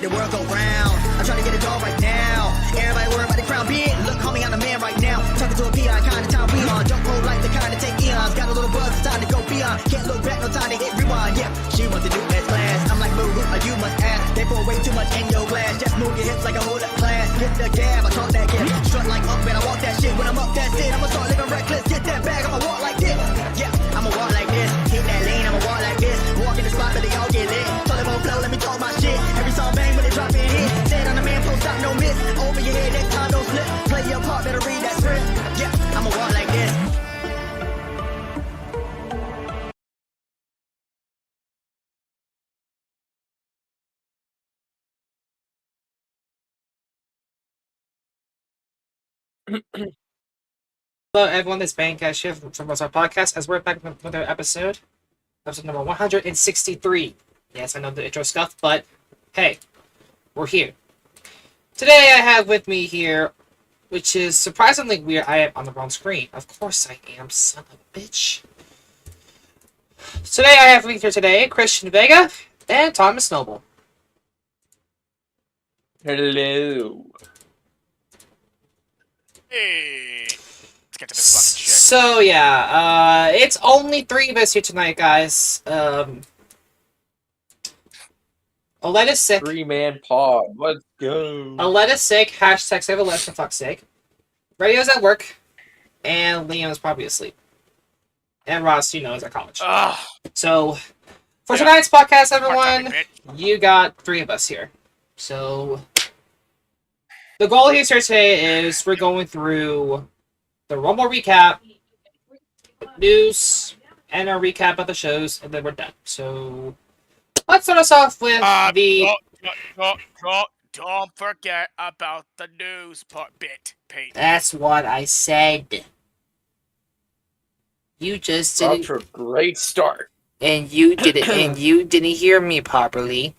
the world go round. I'm trying to get it all right now. Everybody worry about the crown being. Look, homie, I'm the man right now. Talking to a peon, kind of time we on. Jump roll like the kind of take eons. Got a little buzz, it's time to go beyond. Can't look back, no time to hit rewind. Yeah, she wants to do S-class. I'm like, boo, you must ask. They pour way too much in your glass. Just move your hips like a hold-up class. Hit the gab, I talk that gap. Strut like up, man, I walk that shit. When I'm up, that's it. I'ma start living reckless. Get that bag, I'ma walk like this. Yeah, I'ma walk like this. Hit that lane, I'ma walk like this. Walk in the spot, but they all get lit. Told them on flow, let me talk my shit. Every song bang when they drop in hit. Stand on the man, post stop, no miss. Over your head, next time, don't slip. Play your part, better read that script. Yeah, I'ma walk like this. Hello, everyone. This is Bancast here from Wrestle Arc Podcast, as we're back with another episode number 163. Yes, I know the intro stuff, but hey, we're here. Today, I have with me here, which is surprisingly weird. I am on the wrong screen. Of course, I am, son of a bitch. Today, I have with me here today Christian Vega and Thomas Noble. Hello. Hey, let's get to this fucking shit. So yeah, it's only 3 of us here tonight, guys. Aletta's sick. 3-man pod. Let's go. Aletta's sick. Hashtag save Aletta for fuck's sake. Radio's at work, and Liam's probably asleep. And Ross, is at college. So for tonight's podcast, everyone, you got 3 of us here. So the goal here today is we're going through the Rumble recap, news, and a recap of the shows, and then we're done. So let's start us off with Don't forget about the news part bit, Pete. That's what I said. You just didn't. Off to a great start. And you didn't hear me properly.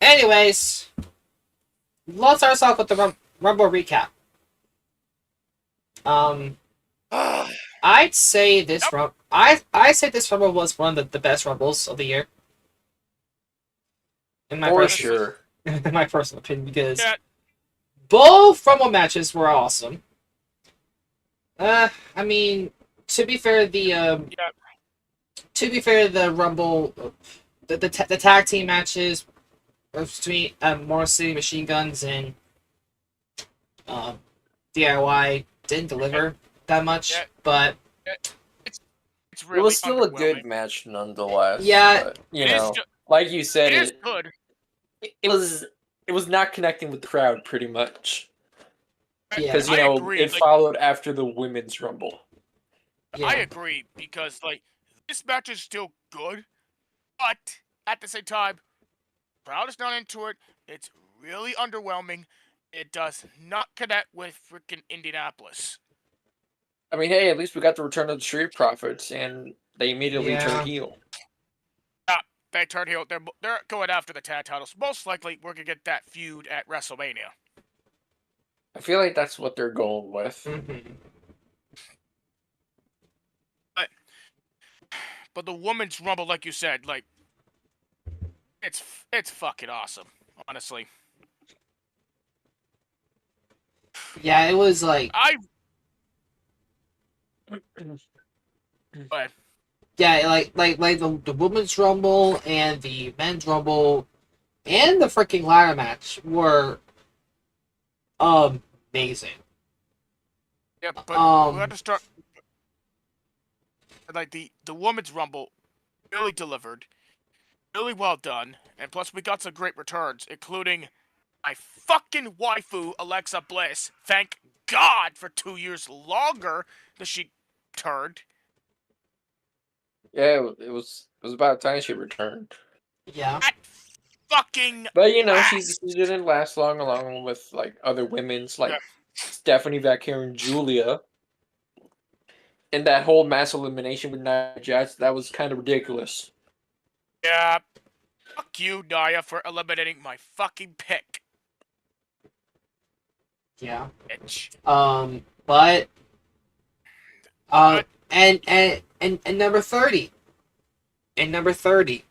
Anyways, let's start us off with the Rumble recap. I'd say this I say this Rumble was one of the best Rumbles of the year. In my my personal opinion, because both Rumble matches were awesome. I mean, to be fair, the Rumble, the tag team matches between Morrissey, Machine Guns, and DIY didn't deliver that much, but it's really it was still a good match nonetheless. Yeah, but, like you said, it is good. It was not connecting with the crowd pretty much. Because it followed after the women's Rumble. Yeah. I agree, because this match is still good, but at the same time, crowd is not into it. It's really underwhelming. It does not connect with freaking Indianapolis. I mean, hey, at least we got the return of the Street Profits, and they immediately turned heel. Yeah, they turned heel. They're going after the tag titles. Most likely, we're gonna get that feud at WrestleMania. I feel like that's what they're going with. Mm-hmm. But the women's Rumble, like you said, it's fucking awesome, honestly. Yeah, it was But yeah, the women's Rumble and the men's Rumble and the freaking ladder match were amazing. Yeah, but we had to start. The women's Rumble really delivered, really well done, and plus we got some great returns, including my fucking waifu Alexa Bliss. Thank God for 2 years longer that she turned. Yeah, it was about time she returned. Yeah. That fucking. But she didn't last long, along with other women's Stephanie Vaquer and Julia. And that whole mass elimination with Nia Jax, that was kind of ridiculous. Yeah. Fuck you, Nia, for eliminating my fucking pick. Yeah. Bitch. But and number 30. And number 30.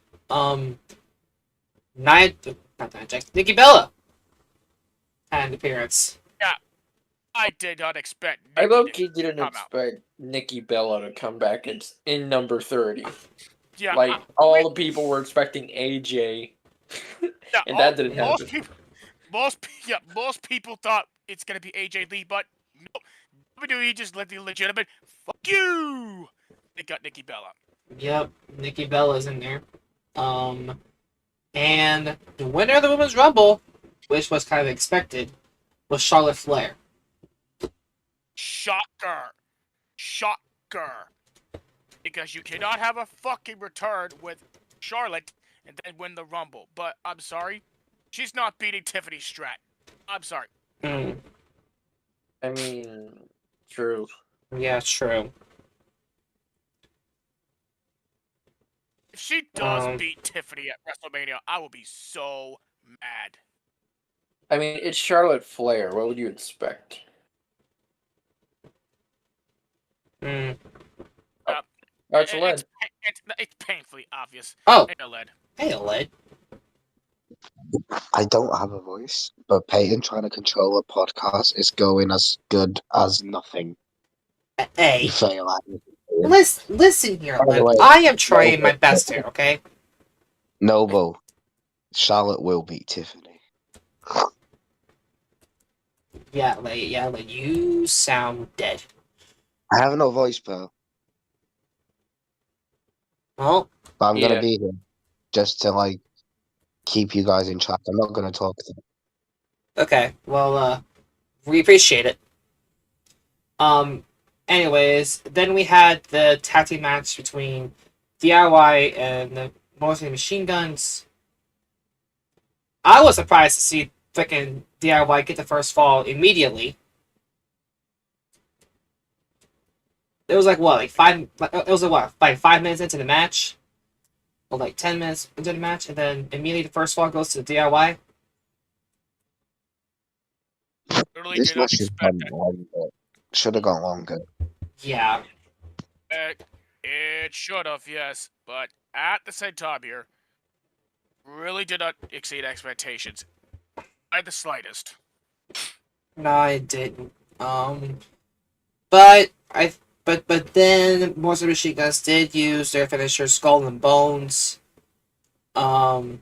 Nikki Bella had an appearance. I did not expect I Nikki low-key to didn't come out. expect Nikki Bella to come back in number 30. Yeah, Like, all the people were expecting AJ, and that didn't happen. Most people thought it's gonna be AJ Lee, but no, WWE just let the legitimate fuck you. They got Nikki Bella. Yep, Nikki Bella's in there. And the winner of the Women's Rumble, which was kind of expected, was Charlotte Flair. Shocker. Because you cannot have a fucking return with Charlotte and then win the Rumble. But I'm sorry, she's not beating Tiffany Stratton. I'm sorry. Mm, I mean, true. yeah, true. If she does Um, beat Tiffany at WrestleMania, I will be so mad. I mean, it's Charlotte Flair. What would you expect? mm. That's lead. It's painfully obvious. Oh, Hey, Led. hey, Led. I don't have a voice, but Peyton trying to control a podcast is going as good as nothing. Hey, You fail at it. listen here, By the Led. way, I am trying my best here, okay? Noble, Charlotte will beat Tiffany. Yeah, Led, you sound dead. I have no voice, bro, Well, but I'm Yeah. gonna be here just to like keep you guys in track. I'm not gonna talk to them. okay. Well, we appreciate it. Anyways, then we had the tag team match between DIY and the Motor Machine Guns. I was surprised to see freaking DIY get the first fall immediately. It was like what, like 5 minutes into the match, or like 10 minutes into the match, and then immediately the first fall goes to the DIY. Literally This did not match expect it. should have gone longer. Yeah, It should have, yes, but at the same time here, really did not exceed expectations. By the slightest. no, I didn't. But then most of the Machine Guns did use their finisher, Skull and Bones. Then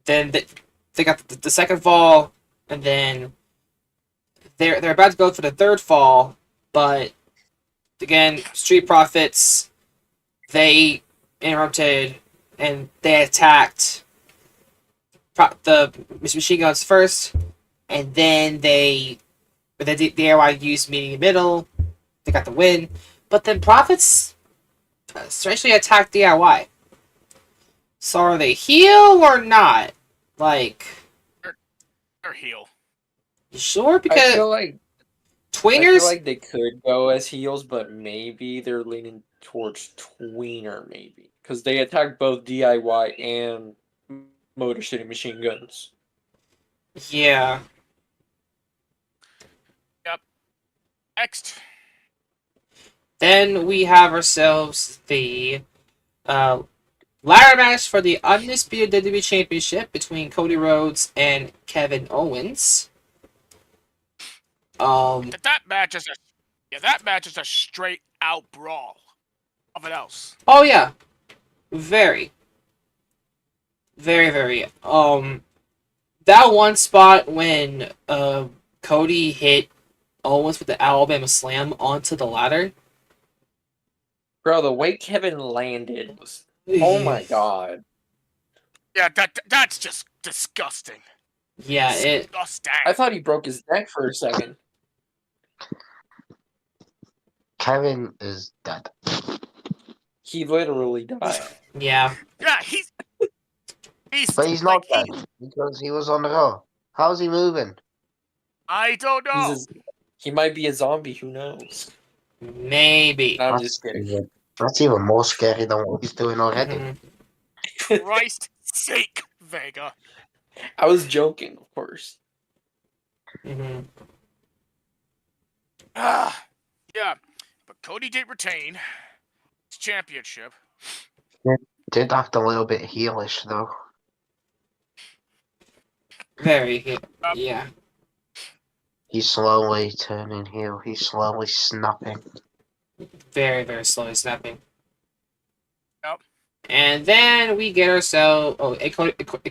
they got the second fall, and then they're about to go for the third fall, but again, Street Profits, they interrupted and they attacked the Machine Guns first, and then the DIY used meeting in the middle. They got the win, but then Profits essentially attacked DIY. So are they heel or not? Like, Or heel. you sure? I Because feel like tweeners. they could go as heels, but maybe they're leaning towards tweener, maybe because they attacked both DIY and Motor City Machine Guns. Yeah. Next. Then we have ourselves the ladder match for the Undisputed WWE Championship between Cody Rhodes and Kevin Owens. That match is a straight out brawl. Nothing else. Oh yeah, very, very, very. That one spot when Cody hit Owens with the Alabama Slam onto the ladder. Bro, the way Kevin landed was, oh my god. Yeah, that's just disgusting. Yeah, Disgusting. I thought he broke his neck for a second. Kevin is dead. He literally died. yeah. Yeah, he's But he's not like, dead because he was on the Raw. How's he moving? I don't know. He might be a zombie, who knows? Maybe. I'm just kidding. That's even more scary than what he's doing already. Mhm. Christ's sake, Vega. I was joking, of course. Mhm. Yeah, but Cody did retain his championship. Did act a little bit heelish though. Very. Yeah. He's slowly turning heel. He's slowly snapping. Very, very slowly snapping. Yep. And then we get ourselves. Oh, it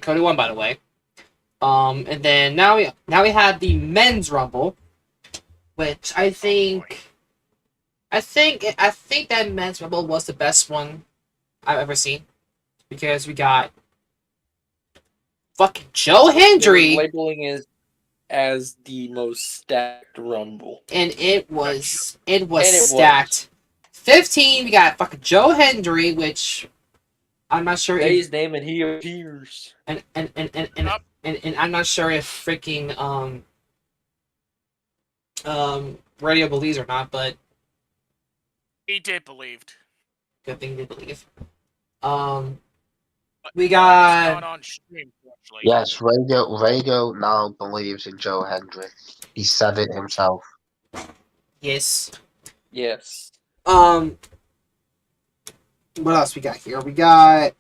Cody won, by the way. And then now we have the men's rumble, which I think that men's rumble was the best one I've ever seen, because we got fucking Joe Hendry, labeling it as the most stacked rumble, and it was stacked. 15, we got fucking Joe Hendry, which I'm not sure say his name and he appears. And I'm not sure if freaking Radio believes or not, but He did believed. good thing they believe. But We he's got not on stream, actually. Yes, Radio now believes in Joe Hendry. He said it himself. yes. Yes. What else we got here? We got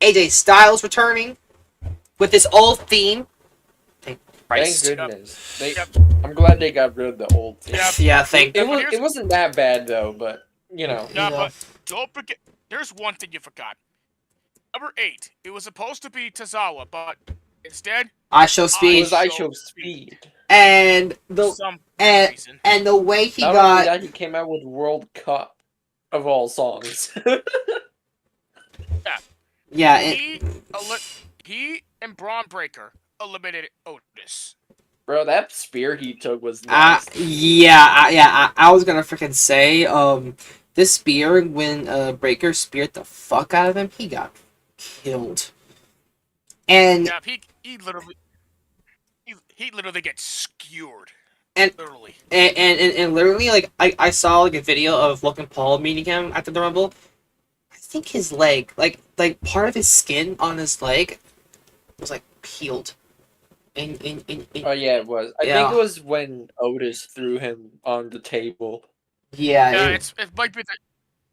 AJ Styles returning with his old theme. Thank Christ. goodness. Yep. I'm glad they got rid of the old thing. Yep. Yeah, thank. It wasn't that bad though, but you know. Yeah, Yeah. but don't forget. There's one thing you forgot. Number 8. It was supposed to be Tozawa, but instead, I show It speed, was I Show Speed. and for the some reason. and the way he Not only got that, he came out with World Cup of all songs. yeah. He and Braun Breaker eliminated Otis. Bro, that spear he took was nice. I was gonna freaking say, this spear, when Breaker speared the fuck out of him, he got killed. And Yeah, he literally gets skewered. And- literally. and literally, like, I saw like a video of Logan Paul meeting him after the Rumble. I think his leg, like part of his skin on his leg was like peeled. Oh yeah, it was. I think it was when Otis threw him on the table. Yeah, It might be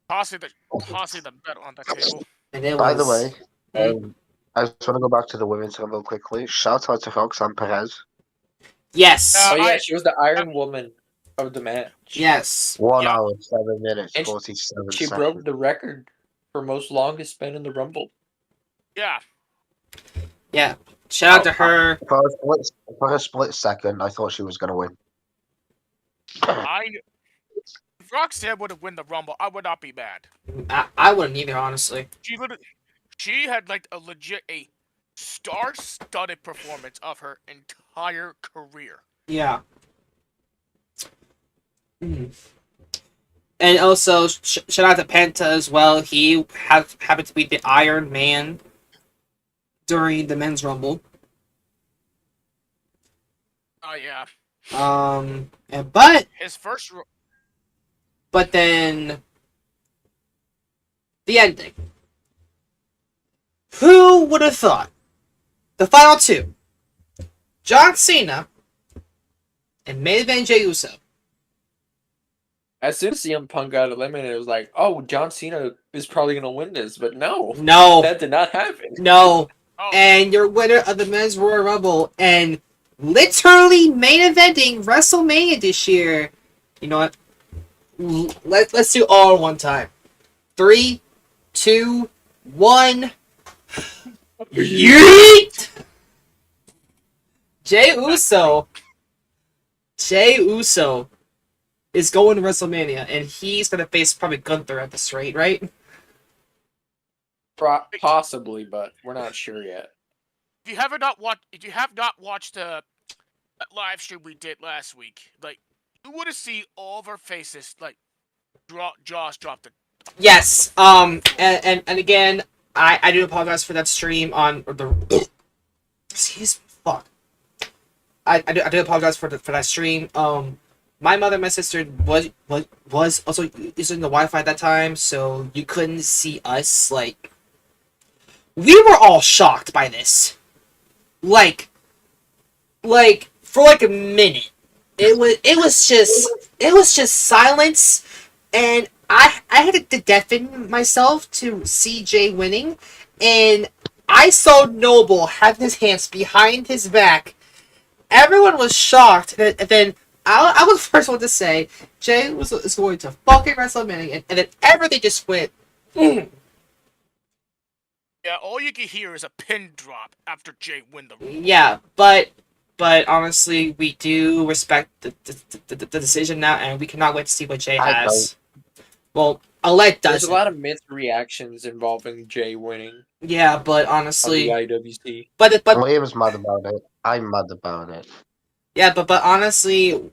tossing the bet on the table. and it By was, the way, Mm. I just want to go back to the women's rumble quickly. Shout out to Roxanne Perez. yes, Oh yeah, I- she was the Iron Woman of the match. yes, 1 Yeah. hour, 7 minutes, And 47 She seconds. broke the record for most longest spin in the Rumble. Yeah. yeah. Shout out to her. For a split second, I thought she was going to win. If Roxanne would have won the Rumble, I would not be mad. I wouldn't either, honestly. She had like a star-studded performance of her entire career. Yeah. Mm. And also, shout out to Penta as well. He happened to be the Iron Man during the men's rumble. Oh yeah. But His first. then the ending. Who would have thought? The final two: John Cena and main event Jey Uso. As soon as CM Punk got eliminated, it was like, oh, John Cena is probably going to win this. But no, No, that did not happen. no. Oh, And your winner of the men's Royal Rumble and literally main eventing WrestleMania this year. You know what? Let's do all at one time. 3, 2, 1. Yeet! Jey Uso is going to WrestleMania, and he's gonna face probably Gunther at this rate, right? Possibly, but we're not sure yet. if you have not watched the live stream we did last week, like you would have seen all of our faces like jaws drop the. Yes. And again, I do apologize for that stream on the. Excuse me. Fuck. I do apologize for that stream. My mother and my sister was also using the Wi-Fi at that time, so you couldn't see us. Like, we were all shocked by this. Like for like a minute, it was just silence, and I had to deafen myself to see Jay winning, and I saw Noble have his hands behind his back. Everyone was shocked, and then I was the first one to say Jay is going to fucking WrestleMania, and then everything just went. Mm. Yeah, all you can hear is a pin drop after Jay win the Rumble. Yeah, but honestly, we do respect the decision now, and we cannot wait to see what Jay has. Well, Alette does. There's a lot of mixed reactions involving Jay winning. Yeah, but honestly, on the IWC. But Liam's mad about it. I'm mad about it. Yeah, but honestly,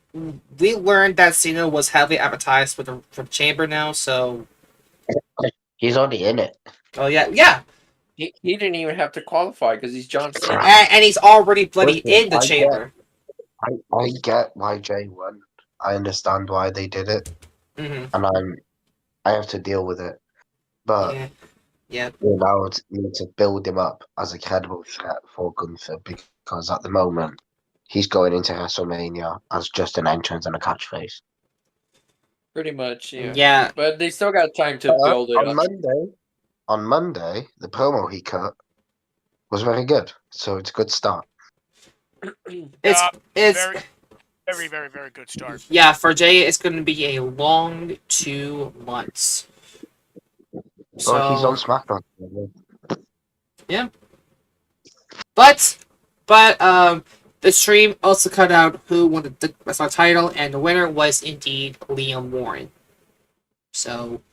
we learned that Cena was heavily advertised for the Chamber now, so He's already in it. oh yeah. He didn't even have to qualify because he's John Cena. And he's already bloody Listen, in the Chamber. I get why Jay won. I understand why they did it, and I have to deal with it. But yeah. you now need to build him up as a credible threat for Gunther, because at the moment he's going into WrestleMania as just an entrance and a catchphrase. Pretty much, yeah. Yeah. But they still got time to build it up. On Monday, the promo he cut was very good, so it's a good start. It's very, very, very, very good start. Yeah, for Jay, it's going to be a long 2 months. So Well, he's on SmackDown. Yeah. But the stream also cut out who won the wrestling title, and the winner was indeed Liam Warren. So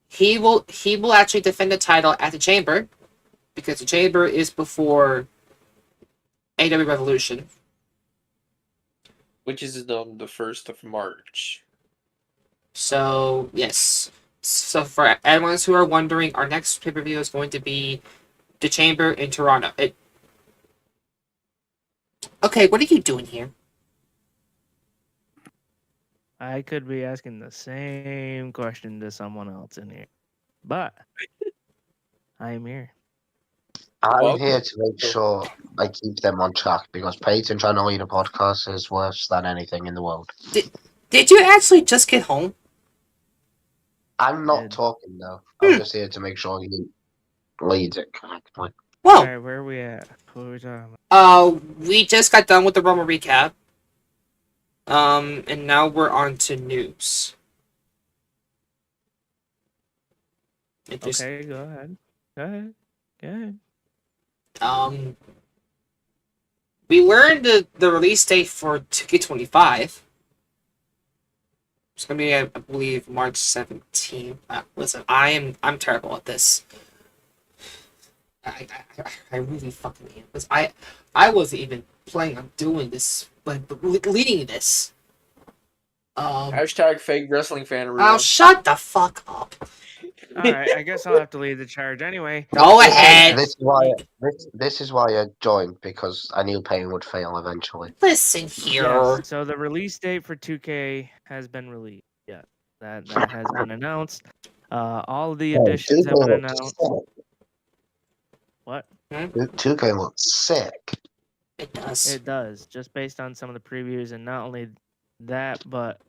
he will actually defend the title at the Chamber, because the Chamber is before AW Revolution, which is on the 1st of March. So yes. So for everyone who are wondering, our next pay-per-view is going to be the Chamber in Toronto. Okay, what are you doing here? I could be asking the same question to someone else in here, but I am here. I'm here to make sure I keep them on track, because Peyton trying to lead a podcast is worse than anything in the world. Did you actually just get home? I'm not talking though. I'm just here to make sure he leads it correctly. Whoa. Alright, where are we at? What are we talking about? We just got done with the Rumble recap. And now we're on to news. Okay, go ahead. We learned the release date for 2K25. It's gonna be, I believe, March 17th. Listen, I'm terrible at this. I really fucking am. Because I wasn't even planning on doing this, but leading this. Hashtag fake wrestling fan. Oh, shut the fuck up. Alright, I guess I'll have to lead the charge anyway. Go ahead. This is why I joined, because I knew Payne would fail eventually. Listen here. Yes, so the release date for 2K has been released. Yeah, that has been announced. All of the additions have been announced. What? 2K looks sick. It does. It does, just based on some of the previews, and not only that, but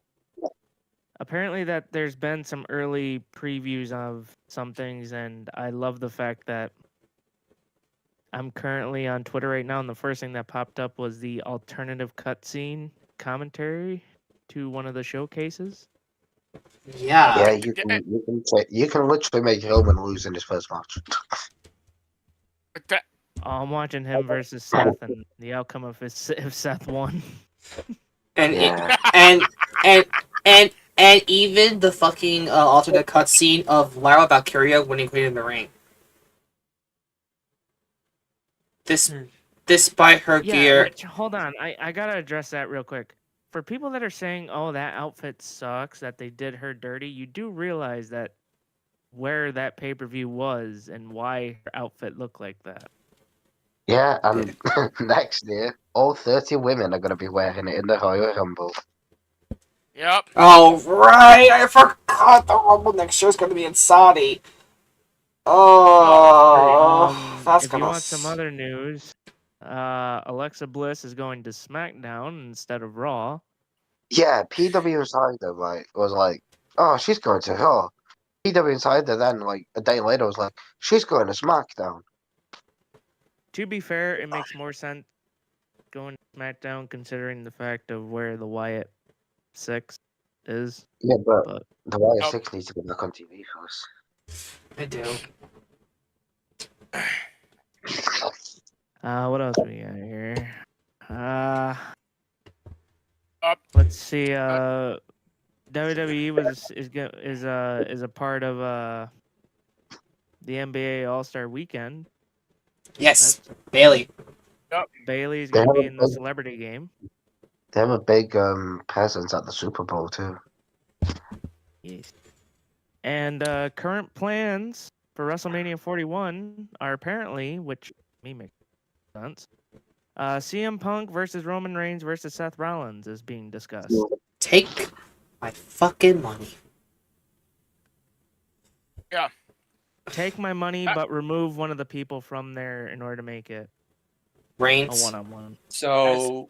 apparently that there's been some early previews of some things, and I love the fact that I'm currently on Twitter right now, and the first thing that popped up was the alternative cutscene commentary to one of the showcases. Yeah. Yeah, you can literally make Roman lose in his first match. I'm watching him versus Seth, and the outcome of if Seth won. And even the fucking alternate cutscene of Lyra Valkyria winning Queen in the Ring. Despite her gear. Which, hold on, I gotta address that real quick. For people that are saying, "Oh, that outfit sucks," that they did her dirty, you do realize that where that pay-per-view was and why her outfit looked like that. Yeah, and next year, all 30 women are going to be wearing it in the Royal Rumble. Yep. Oh, right. I forgot the Rumble next year is going to be in Saudi. Oh, that's if going you to... want some other news, Alexa Bliss is going to SmackDown instead of Raw. Yeah, PW Insider was like, oh, she's going to Raw. PW Insider then, like, a day later was like, she's going to SmackDown. To be fair, it makes more sense going to SmackDown considering the fact of where the Wyatt 6 is. Yeah, but But the YS6 needs to get back on TV first. I do. what else we got here? Up. Let's see. WWE is a part of the NBA All-Star Weekend. Yes, Bailey. Bailey's They going to have be a in the big- celebrity game. They have a big presence at the Super Bowl too. Yes. And current plans for WrestleMania 41 are apparently, which me makes sense, CM Punk versus Roman Reigns versus Seth Rollins is being discussed. Take my fucking money. Take my money, but remove one of the people from there in order to make it a Reigns one-on-one. So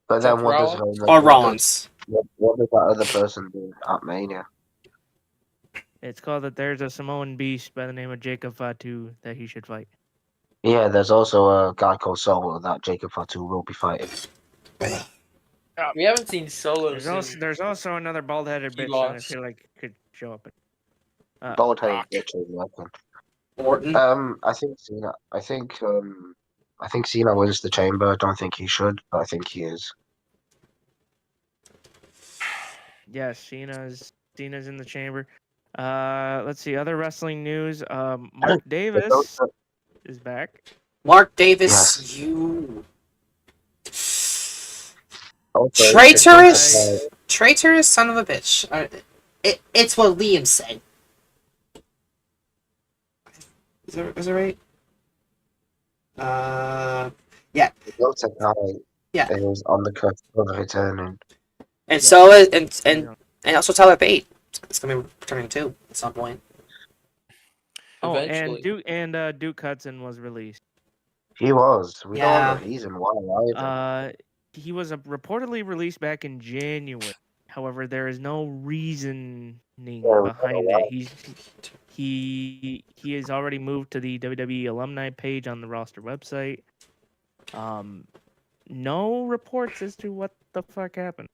But Seth then what does Rollins? or Rollins. what does that other person do at Mania? It's called that there's a Samoan beast by the name of Jacob Fatu that he should fight. Yeah, there's also a guy called Solo that Jacob Fatu will be fighting. we haven't seen Solo There's also another bald-headed He bitch that I lost. feel like could show up. Bald headed Rock. bitch is welcome. Orton. I think Cena. I think Cena wins the Chamber. I don't think he should, but I think he is. Yes, Cena's in the chamber. Let's see other wrestling news. Mark Davis is back. Mark Davis, Yes. you Also, traitorous son of a bitch. It's what Liam said. Is it right? Yeah. It looks like Yeah. it was on the cusp of returning. And so and also Tyler Bate. It's gonna be returning too at some point. Oh, eventually. and Duke Hudson was released. He was. We don't Yeah. know the reason why either. He was reportedly released back in January. However, there is no reasoning behind it. He has already moved to the WWE alumni page on the roster website. No reports as to what the fuck happened.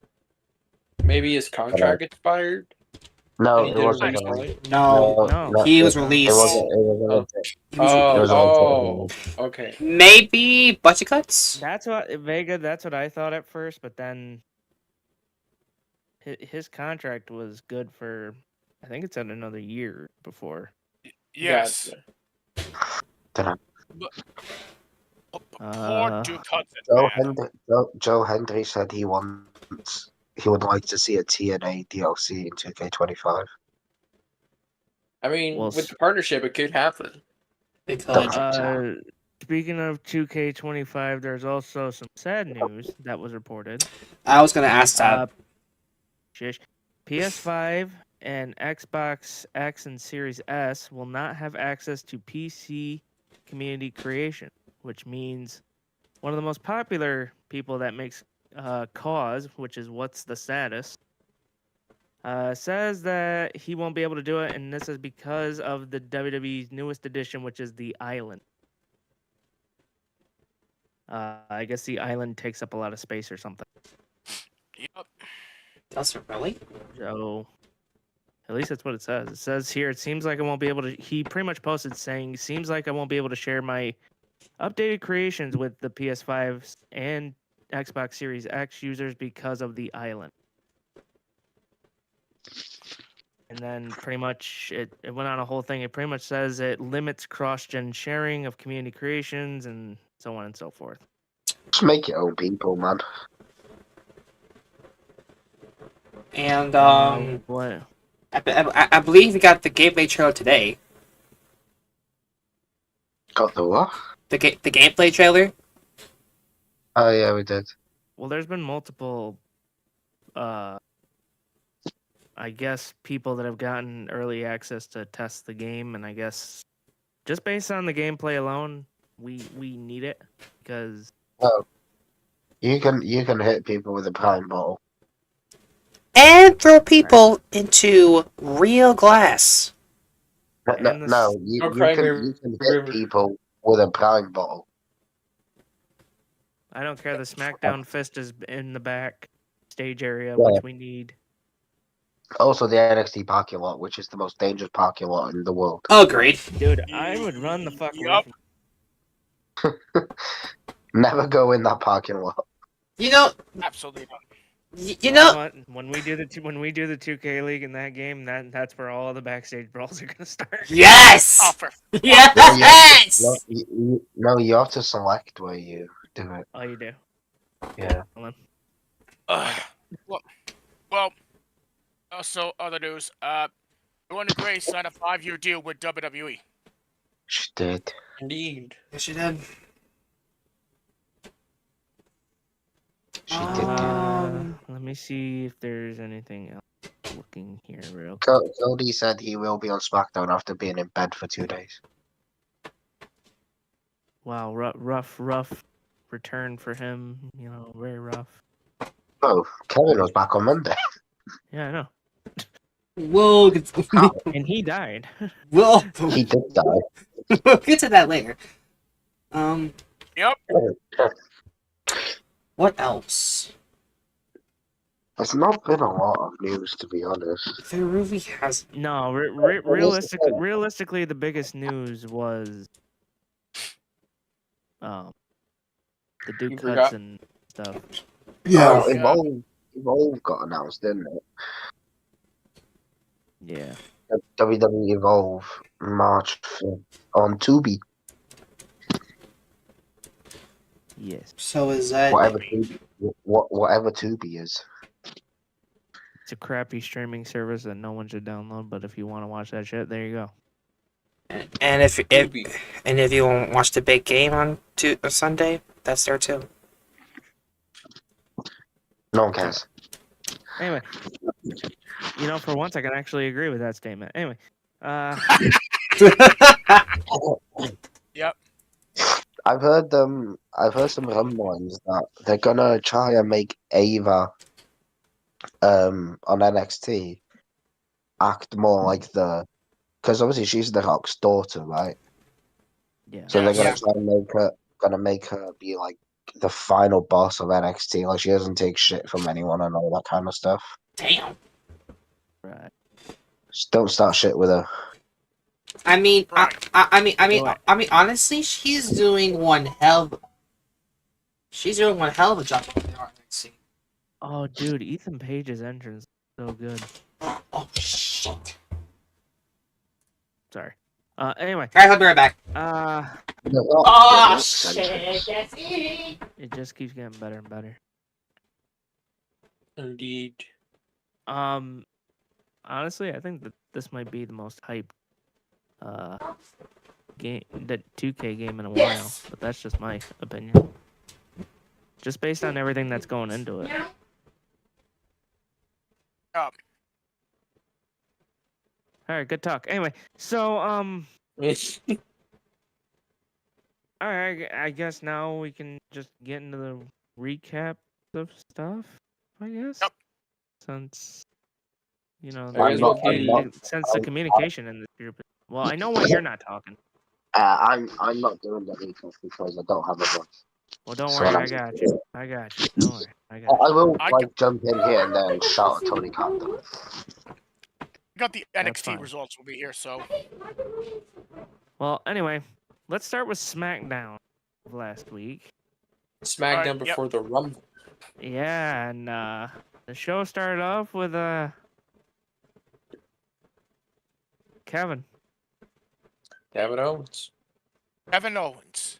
Maybe his contract expired. No, and he it didn't wasn't. re-sign? No. He was It released. wasn't. He was Oh, It was all okay. maybe budget cuts. That's what Vega. That's what I thought at first, but then his contract was good for. I think it's at another year before. Yes. Gotcha. Poor Duke Hudson. Joe Hendry said he would like to see a TNA DLC in 2K25. I mean, Well, with the partnership, it could happen. Because Speaking of 2K25, there's also some sad news that was reported. I was gonna ask that. PS5 and Xbox X and Series S will not have access to PC community creation, which means one of the most popular people that makes Cause, which is What's the Status, says that he won't be able to do it, and this is because of the WWE's newest edition, which is the Island. I guess the Island takes up a lot of space or something. Yep. Does it really? So, at least that's what it says. It says here, it seems like I won't be able to. He pretty much posted saying, seems like I won't be able to share my updated creations with the PS5 and Xbox Series X users because of the Island. And then pretty much it went on a whole thing. It pretty much says it limits cross-gen sharing of community creations and so on and so forth. Just make your own people, man. And What? I believe we got the gameplay trailer today. Got the what? The gameplay trailer. Oh yeah, we did. Well, there's been multiple, I guess, people that have gotten early access to test the game, and I guess just based on the gameplay alone, we need it because You can hit people with a pine bottle. And throw people into real glass. No, And you can hit people with a brine bottle. I don't care. The SmackDown fist is in the back stage area, Yeah. which we need. Also, the NXT parking lot, which is the most dangerous parking lot in the world. Agreed. Dude, I would run the fuck away Yup. from. Never go in that parking lot. You know, Absolutely not. you know, What? When we do the 2K League in that game, that's where all the backstage brawls are gonna start. yes, Oh, for yes. No, you have to select where you do it. Oh, you do. Yeah. Hold Well, also other news. Luana Gray signed a 5-year deal with WWE. She did. Indeed. Yes, you did. She did. Let me see if there's anything else. Looking here, real. Cody said he will be on SmackDown after being in bed for 2 days. Wow, rough return for him. You know, very rough. Oh, Kevin was back on Monday. Yeah, I know. We'll get And he died. He did die. we'll get to that later. Yep. What else? There's not been a lot of news, to be honest. There really has. No, realistically, the biggest news was the Duke You forgot? Hudson stuff. Oh, Yeah. Evolve got announced, didn't it? Yeah. WWE Evolve March 5th on Tubi. Yes. So is that? Whatever Tubi is. It's a crappy streaming service that no one should download, but if you want to watch that shit, there you go. And if Tubi. you want to watch the big game on Sunday, that's there too. No one cares. Anyway, you know, for once I can actually agree with that statement. Anyway, Yep. I've heard some rumblings that they're gonna try and make Ava on NXT act more like because obviously she's the Rock's daughter, right? yeah. So they're gonna Yeah. try and make her be like the final boss of NXT, like she doesn't take shit from anyone and all that kind of stuff. Damn. Right. Just don't start shit with her. I mean, Right. I mean, honestly, she's doing one hell of a job over there on NXT. Oh, dude, Ethan Page's entrance is so good. Oh shit! Sorry. Anyway, Guys, I'll be right back. Oh Shit! it just keeps getting better and better. Indeed. Honestly, I think that this might be the most hyped game, the 2K game in a while, but that's just my opinion. Just based on everything that's going into it. Yup. All right, good talk. Anyway, so all right, I guess now we can just get into the recap of stuff. I guess. Yep. Since you know, I guess we'll since the communication in this group. Well, I know when you're not talking. I'm not doing the recap because I don't have a voice. Well, don't So worry, I'm- I got you. I got you. Don't worry, I got you. I will I like jump in here and then shout at Tony Khan. We got the That's NXT fine. results will be here, so Well, anyway, let's start with SmackDown of last week. SmackDown Alright, yep. before the Rumble. Yeah, and the show started off with Kevin. Kevin Owens. Kevin Owens.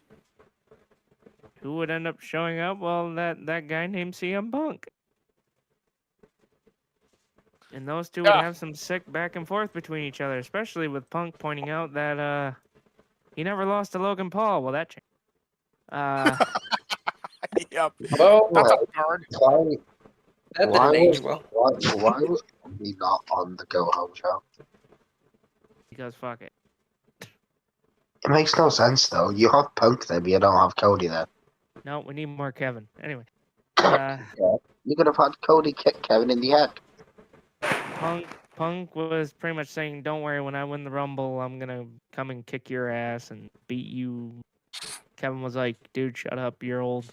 Who would end up showing up? Well, that guy named CM Punk. And those two would Yeah. have some sick back and forth between each other, especially with Punk pointing out that he never lost to Logan Paul. Well, that changed. Yep. Well, That's a bird. Why that why didn't age was, well. why was he not on the Go Home show? Because fuck it. It makes no sense though. You have Punk there, but you don't have Cody there. No, we need more Kevin. Anyway, You could have had Cody kick Kevin in the head. Punk was pretty much saying, "Don't worry, when I win the Rumble, I'm gonna come and kick your ass and beat you Kevin was like, "Dude, shut up, you're old."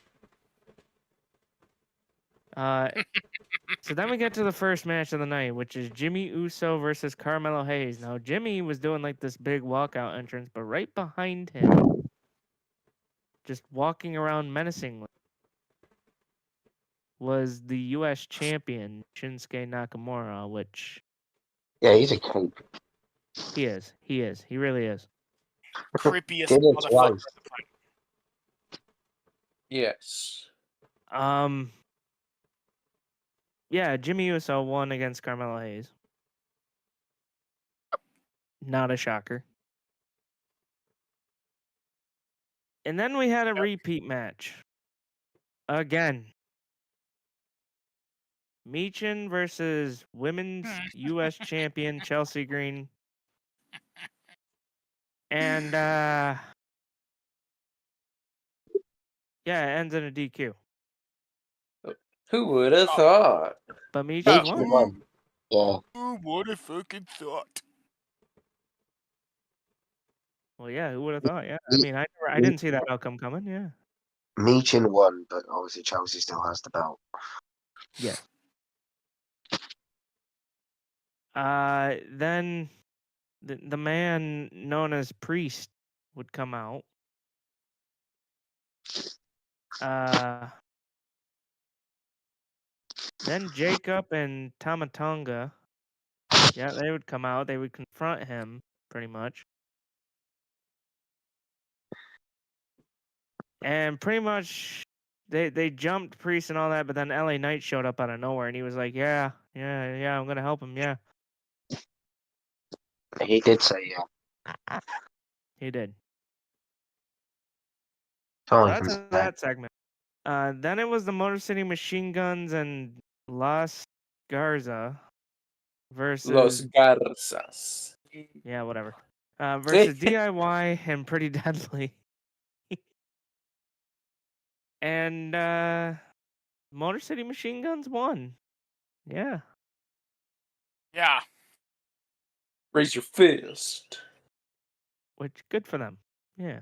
So then we get to the first match of the night, which is Jimmy Uso versus Carmelo Hayes. Now Jimmy was doing like this big walkout entrance, but right behind him, just walking around menacingly, was the U.S. champion Shinsuke Nakamura, which Yeah, he's a creep. he is. He really is. Creepiest Did it motherfucker. twice. Yes. Yeah, Jimmy Uso won against Carmelo Hayes. Not a shocker. And then we had a repeat match. Again. Meechin versus women's U.S. champion Chelsea Green. And, yeah, it ends in a DQ. Who would have thought? But Meechin Meechin won. won. Yeah. Who would have fucking thought? Well, yeah, who would have thought? Yeah, I mean, I didn't see that outcome coming. Yeah. Meechin won, but obviously Chelsea still has the belt. Yes. Then the man known as Priest would come out. Then Jacob and Tamatonga, yeah, they would come out. They would confront him, pretty much. And pretty much, they jumped Priest and all that, but then LA Knight showed up out of nowhere, and he was like, yeah, I'm gonna help him, yeah. He did say yeah. He did. That's all So I can that's say. that segment. Then it was the Motor City Machine Guns and Las Garza versus Los Garzas. yeah, whatever. Versus DIY and Pretty Deadly. And Motor City Machine Guns won. Yeah. Yeah. Raise your fist. Which good for them. Yeah.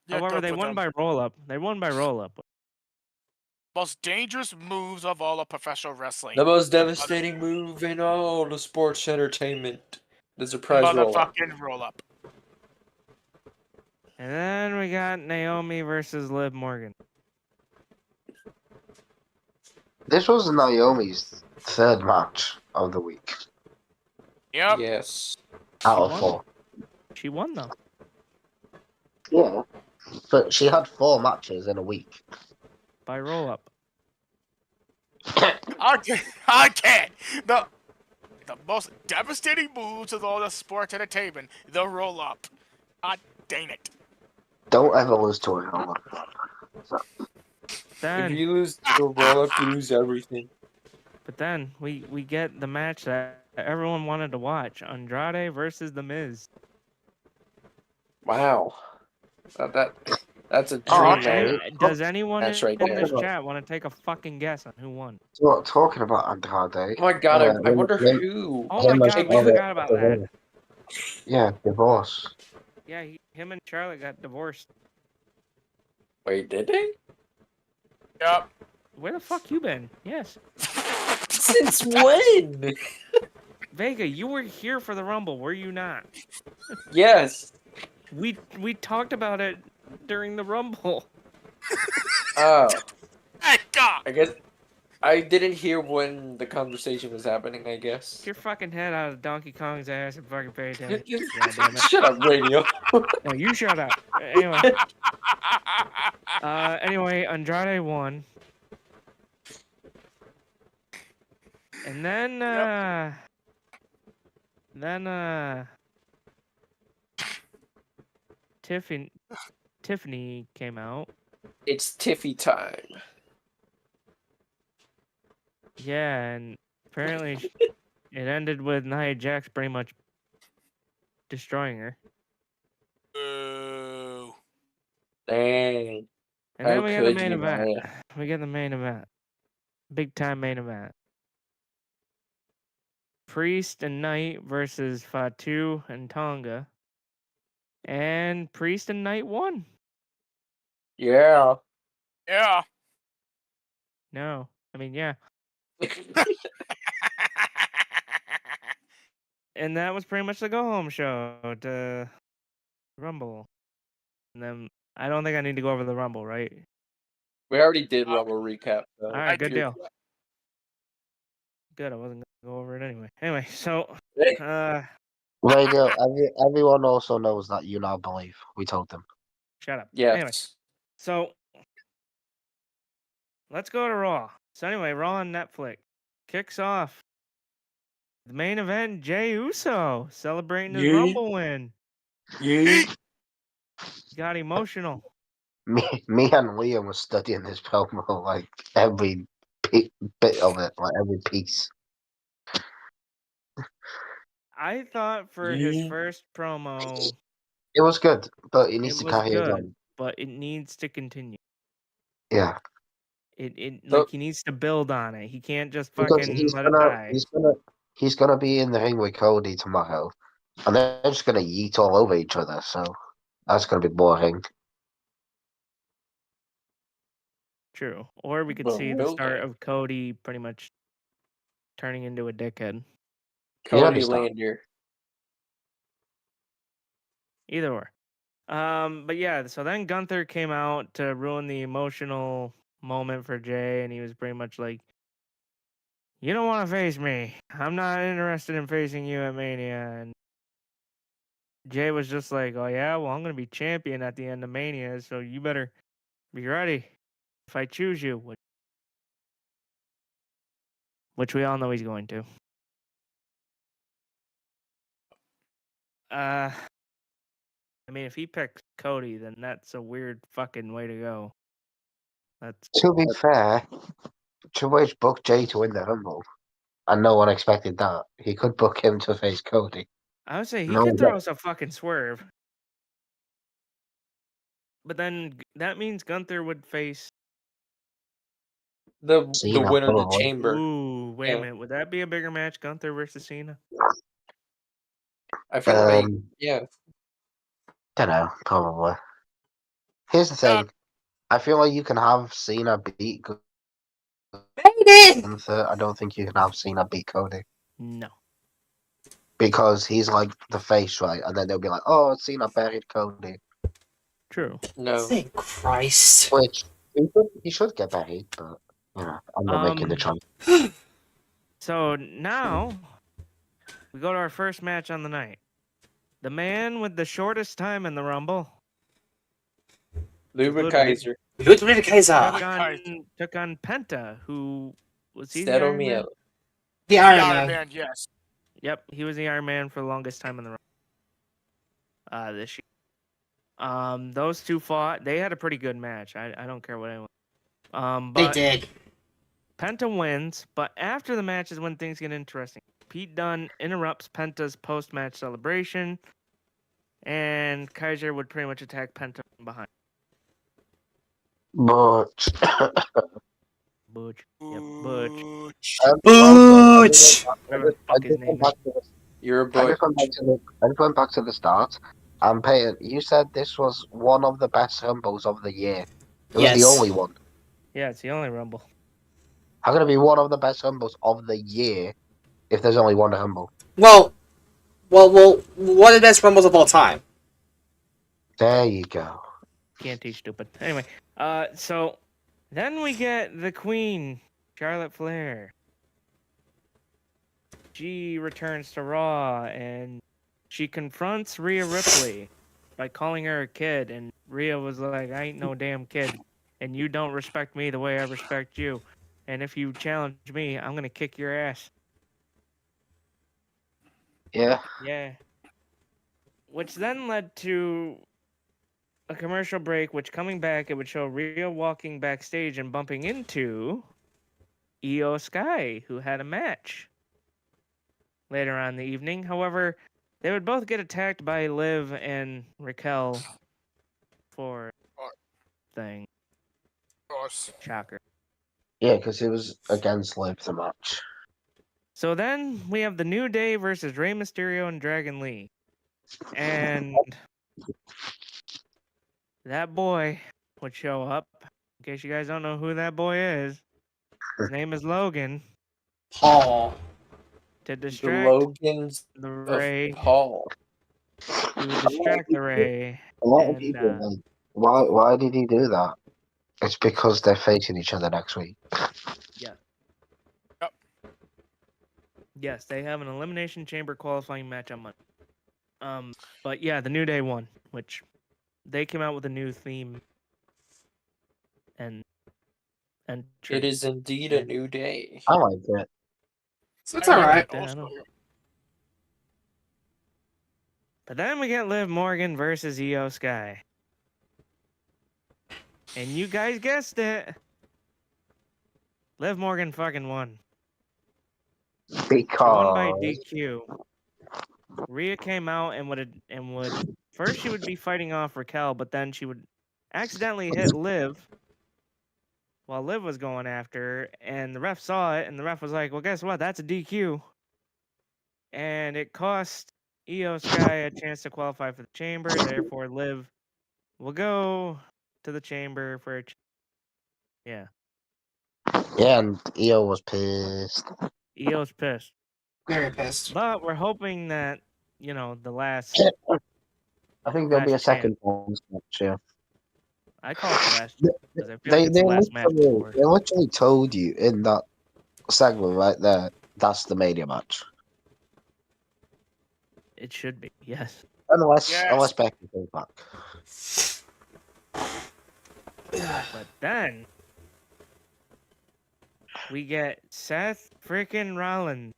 Yeah, However, good they for won them. by roll up. They won by roll up. Most dangerous moves of all of professional wrestling. The most devastating move in all the sports entertainment. The surprise roll-up. Motherfucking roll up. And then we got Naomi versus Liv Morgan. This was Naomi's third match of the week Yep. Yes. out of won. 4. She won though. Yeah, but she had 4 matches in a week. By roll up. I can't. The most devastating moves of all the sports entertainment. The roll up. God dang it. Don't ever lose to a roll up. Then If you lose the roll-up, you lose everything. But then we get the match that everyone wanted to watch: Andrade versus The Miz. Wow. That's a dream Oh, match. Does anyone That's right in there. this chat want to take a fucking guess on who won? So, talking about Andrade. Oh my god, I him- wonder him- who. Oh my him god, and we Charlotte forgot about got that. divorced. Yeah, divorce. Yeah, him and Charlotte got divorced. Wait, did they? Yep. Where the fuck you been? Yes. Since when? Vega, you were here for the Rumble, were you not? Yes. We talked about it during the Rumble. Oh, Thank God. I guess I didn't hear when the conversation was happening, I guess. Get your fucking head out of Donkey Kong's ass and fucking pay attention. You- God damn it. Shut up, radio. No, you shut up. Anyway, Andrade won. And then, Tiffany came out. It's Tiffy time. Yeah, and apparently it ended with Nia Jax pretty much destroying her. Boo. Dang. And then How we got the could main you, event. Nia? We get the main event. Big time main event. Priest and Knight versus Fatu and Tonga. And Priest and Knight won. Yeah. Yeah. No. I mean, yeah. And that was pretty much the go home show to Rumble. And then I don't think I need to go over the Rumble, right? We already did Rumble recap. So All right, good did. deal. Good, I wasn't gonna go over it anyway. Anyway, so Hey. Radio, everyone also knows that you now believe. We told them. shut up. Yes. Anyway, so let's go to Raw. So anyway, Raw on Netflix kicks off the main event. Jey Uso celebrating his Yeah. Rumble win. Yeah. Got emotional. Me and Liam were studying this promo, like every bit of it, like every piece. I thought for his first promo, It was good, but he needs it to was carry it good, on. but it needs to continue. Yeah, So- He needs to build on it. He can't just because fucking let it die. he's gonna be in the ring with Cody tomorrow, and they're just gonna yeet all over each other. So that's gonna be boring. True. Or we could But see the will start they? of Cody pretty much turning into a dickhead. You Cody understand. Lander. Either or. But yeah, so then Gunther came out to ruin the emotional moment for Jay, and he was pretty much like, "You don't want to face me. I'm not interested in facing you at Mania." And Jay was just like, "Oh yeah, well I'm gonna be champion at the end of Mania, so you better be ready if I choose you," which we all know he's going to. I mean, if he picks Cody, then that's a weird fucking way to go. That's To be fair, Triple H booked Jay to win the Rumble, and no one expected that. He could book him to face Cody. I would say he No, could throw us a fucking swerve. But then that means Gunther would face. The Cena, winner of the probably. chamber. Ooh, wait a Yeah. minute. Would that be a bigger match, Gunther versus Cena? I feel like Don't know, probably. Here's the thing. I feel like you can have Cena beat Made it! Gunther. I don't think you can have Cena beat Cody. No. Because he's like the face, right? And then they'll be like, oh, Cena buried Cody. True. no. Thank Christ. Which, he should get buried, but, you know, I'm not making the choice. So now we go to our first match on the night. The man with the shortest time in the Rumble Ludwig Kaiser. Ludwig Kaiser. took on Penta, who was he? The Settle Iron me Man? out. The Iron Iron Man. Man, yes. Yep, he was the Iron Man for the longest time in the Rumble. This year. Those two fought. They had a pretty good match. I don't care what anyone. They But did. Penta wins, but after the match is when things get interesting. Pete Dunne interrupts Penta's post-match celebration, and Kaiser would pretty much attack Penta from behind. But, Butch. Yep, Butch. Butch! Whatever the fuck his name is. You're a I boy. just went back to the start. And Peyton, you said this was one of the best Rumbles of the year. It was Yes. the only one. Yeah, it's the only Rumble. How can it be one of the best Rumbles of the year if there's only one Rumble? Well, one of the best Rumbles of all time. There you go. Can't teach stupid. Anyway, so then we get the Queen, Charlotte Flair. She returns to Raw and she confronts Rhea Ripley by calling her a kid, and Rhea was like, "I ain't no damn kid, and you don't respect me the way I respect you. And if you challenge me, I'm gonna kick your ass." Yeah. Yeah. Which then led to a commercial break, which coming back, it would show Rhea walking backstage and bumping into Io Sky, who had a match later on in the evening. However, they would both get attacked by Liv and Raquel for thing. Of course. Shocker. Yeah, because it was against Liv the match. So then we have the New Day versus Rey Mysterio and Dragon Lee. And that boy would show up. In case you guys don't know who that boy is, his name is Logan. Paul. To The distract Logans the of Ray, Paul. he would distract the Ray. A lot of And, people, like, why did he do that? It's because they're facing each other next week. Yeah. Yep. Yes, they have an Elimination Chamber qualifying match on Monday. But yeah, the New Day won, which they came out with a new theme. And It is indeed a new day. I like it. So it's alright. I Also, don't- But then we get Liv Morgan versus Io Sky. And you guys guessed it. Liv Morgan fucking won. She won by Because DQ. Rhea came out and would first she would be fighting off Raquel, but then she would accidentally hit Liv while Liv was going after her, and the ref saw it, and the ref was like, "Well, guess what? That's a DQ." And it cost Io Sky a chance to qualify for the chamber. Therefore, Liv will go to the chamber for a yeah. yeah, and Io was pissed. Io's pissed. Very pissed. But we're hoping that, the last I think there'll be a Last second one. Yeah. I call it the last They- because I feel like it's They the last match before. literally told you in that segment right there, that's the Mania match. It should be, yes. Unless Becky comes back. But then we get Seth freaking Rollins.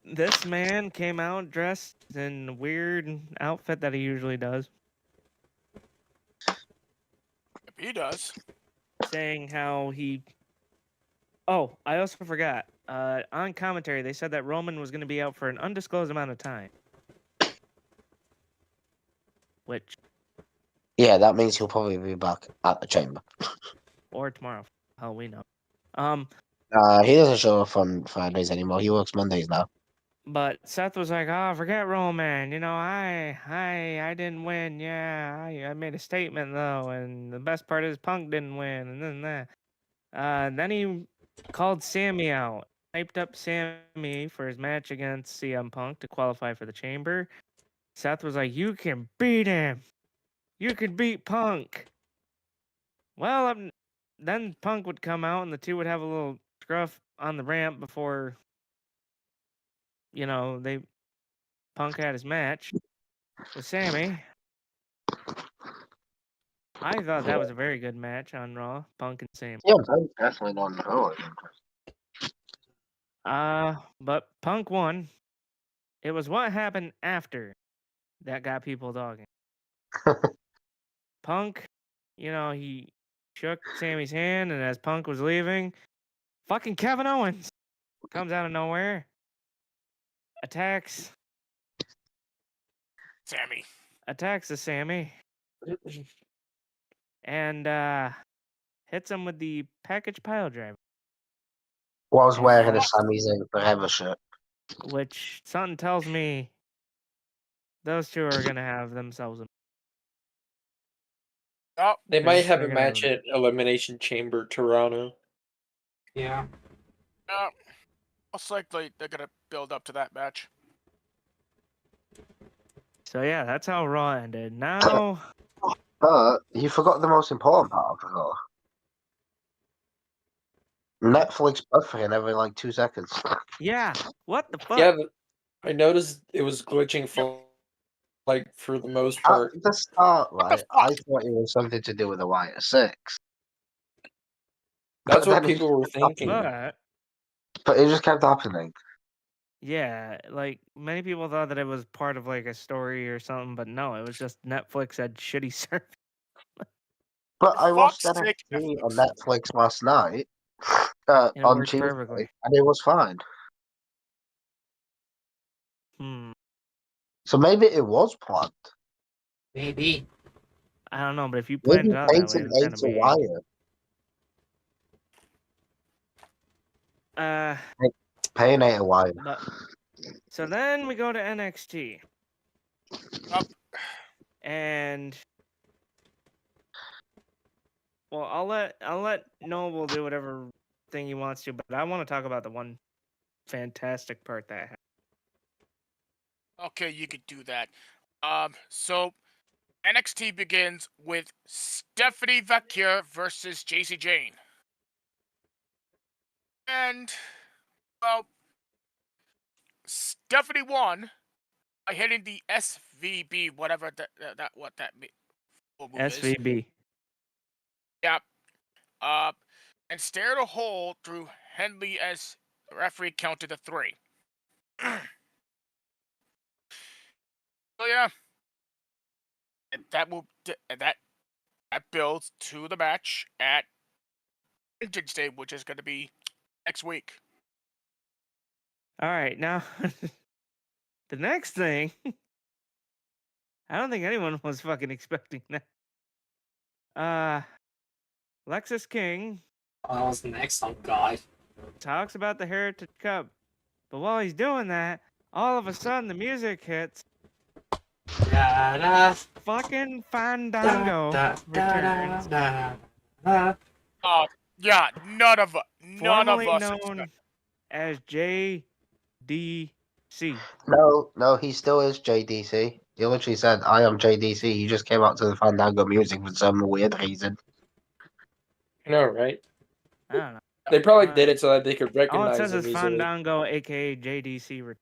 This man came out dressed in a weird outfit that he usually does, if he does. saying how he. Oh, I also forgot. On commentary, they said that Roman was going to be out for an undisclosed amount of time. Which, Yeah, that means he'll probably be back at the chamber. or tomorrow, hell we know. He doesn't show up on Fridays anymore. He works Mondays now. But Seth was like, "Oh, forget Roman. I didn't win. Yeah, I made a statement though, and the best part is Punk didn't win, and then that." Then he called Sammy out, hyped up Sammy for his match against CM Punk to qualify for the Chamber. Seth was like, "You can beat him. You can beat Punk." Well, then Punk would come out, and the two would have a little scruff on the ramp before. Punk had his match with Sammy. I thought that was a very good match on Raw, Punk and Sammy. Yeah, I'm definitely not know. But Punk won. It was what happened after that got people talking. Punk, he shook Sammy's hand, and as Punk was leaving, fucking Kevin Owens comes out of nowhere, attacks the Sammy, and hits him with the package pile driver. Was wearing a Sami Zayn Forever shirt. Which something tells me those two are gonna have themselves a Oh, They might have they're a gonna match at Elimination Chamber Toronto. Yeah. most likely they're gonna build up to that match. So yeah, that's how Raw ended. Now But you forgot the most important part of it all. Netflix buffering every 2 seconds. yeah, what the fuck? Yeah, but I noticed it was glitching for for the most At part. the start, right, I thought it was something to do with the Wire 6. That's But what then it people were just kept thinking. happening. But But it just kept happening. yeah, many people thought that it was part of a story or something, but no, it was just Netflix had shitty service. But I watched Fuck's sake, NXT on Netflix. Netflix last night, And it on worked Tuesday, perfectly. and it was fine. So maybe it was planned. Maybe. I don't know, but if you planned Maybe it out that way, Peyton it's ate gonna a be. Wire. Payne ate a Wire. But so then we go to NXT. Up. And Well, I'll let Noble do whatever thing he wants to, but I want to talk about the one fantastic part that happened. Okay, you could do that. So NXT begins with Stephanie Vacquier versus JC Jane. And, well, Stephanie won by hitting the SVB, whatever what that move is. SVB. Yep. And stared a hole through Henley as the referee counted to 3. So yeah, that builds to the match at Vengeance Day, which is going to be next week. All right, now the next thing. I don't think anyone was fucking expecting that. Lexus King What was next? Oh god. talks about the Heritage Cup, but while he's doing that, all of a sudden the music hits. Da, Fucking Fandango da, returns. Yeah, none of Formerly us known as JDC. No, he still is JDC. He literally said, "I am JDC." He just came out to the Fandango music for some weird reason. I know, right? I don't know. They probably did it so that they could All recognize it says him is easily. Fandango, aka JDC.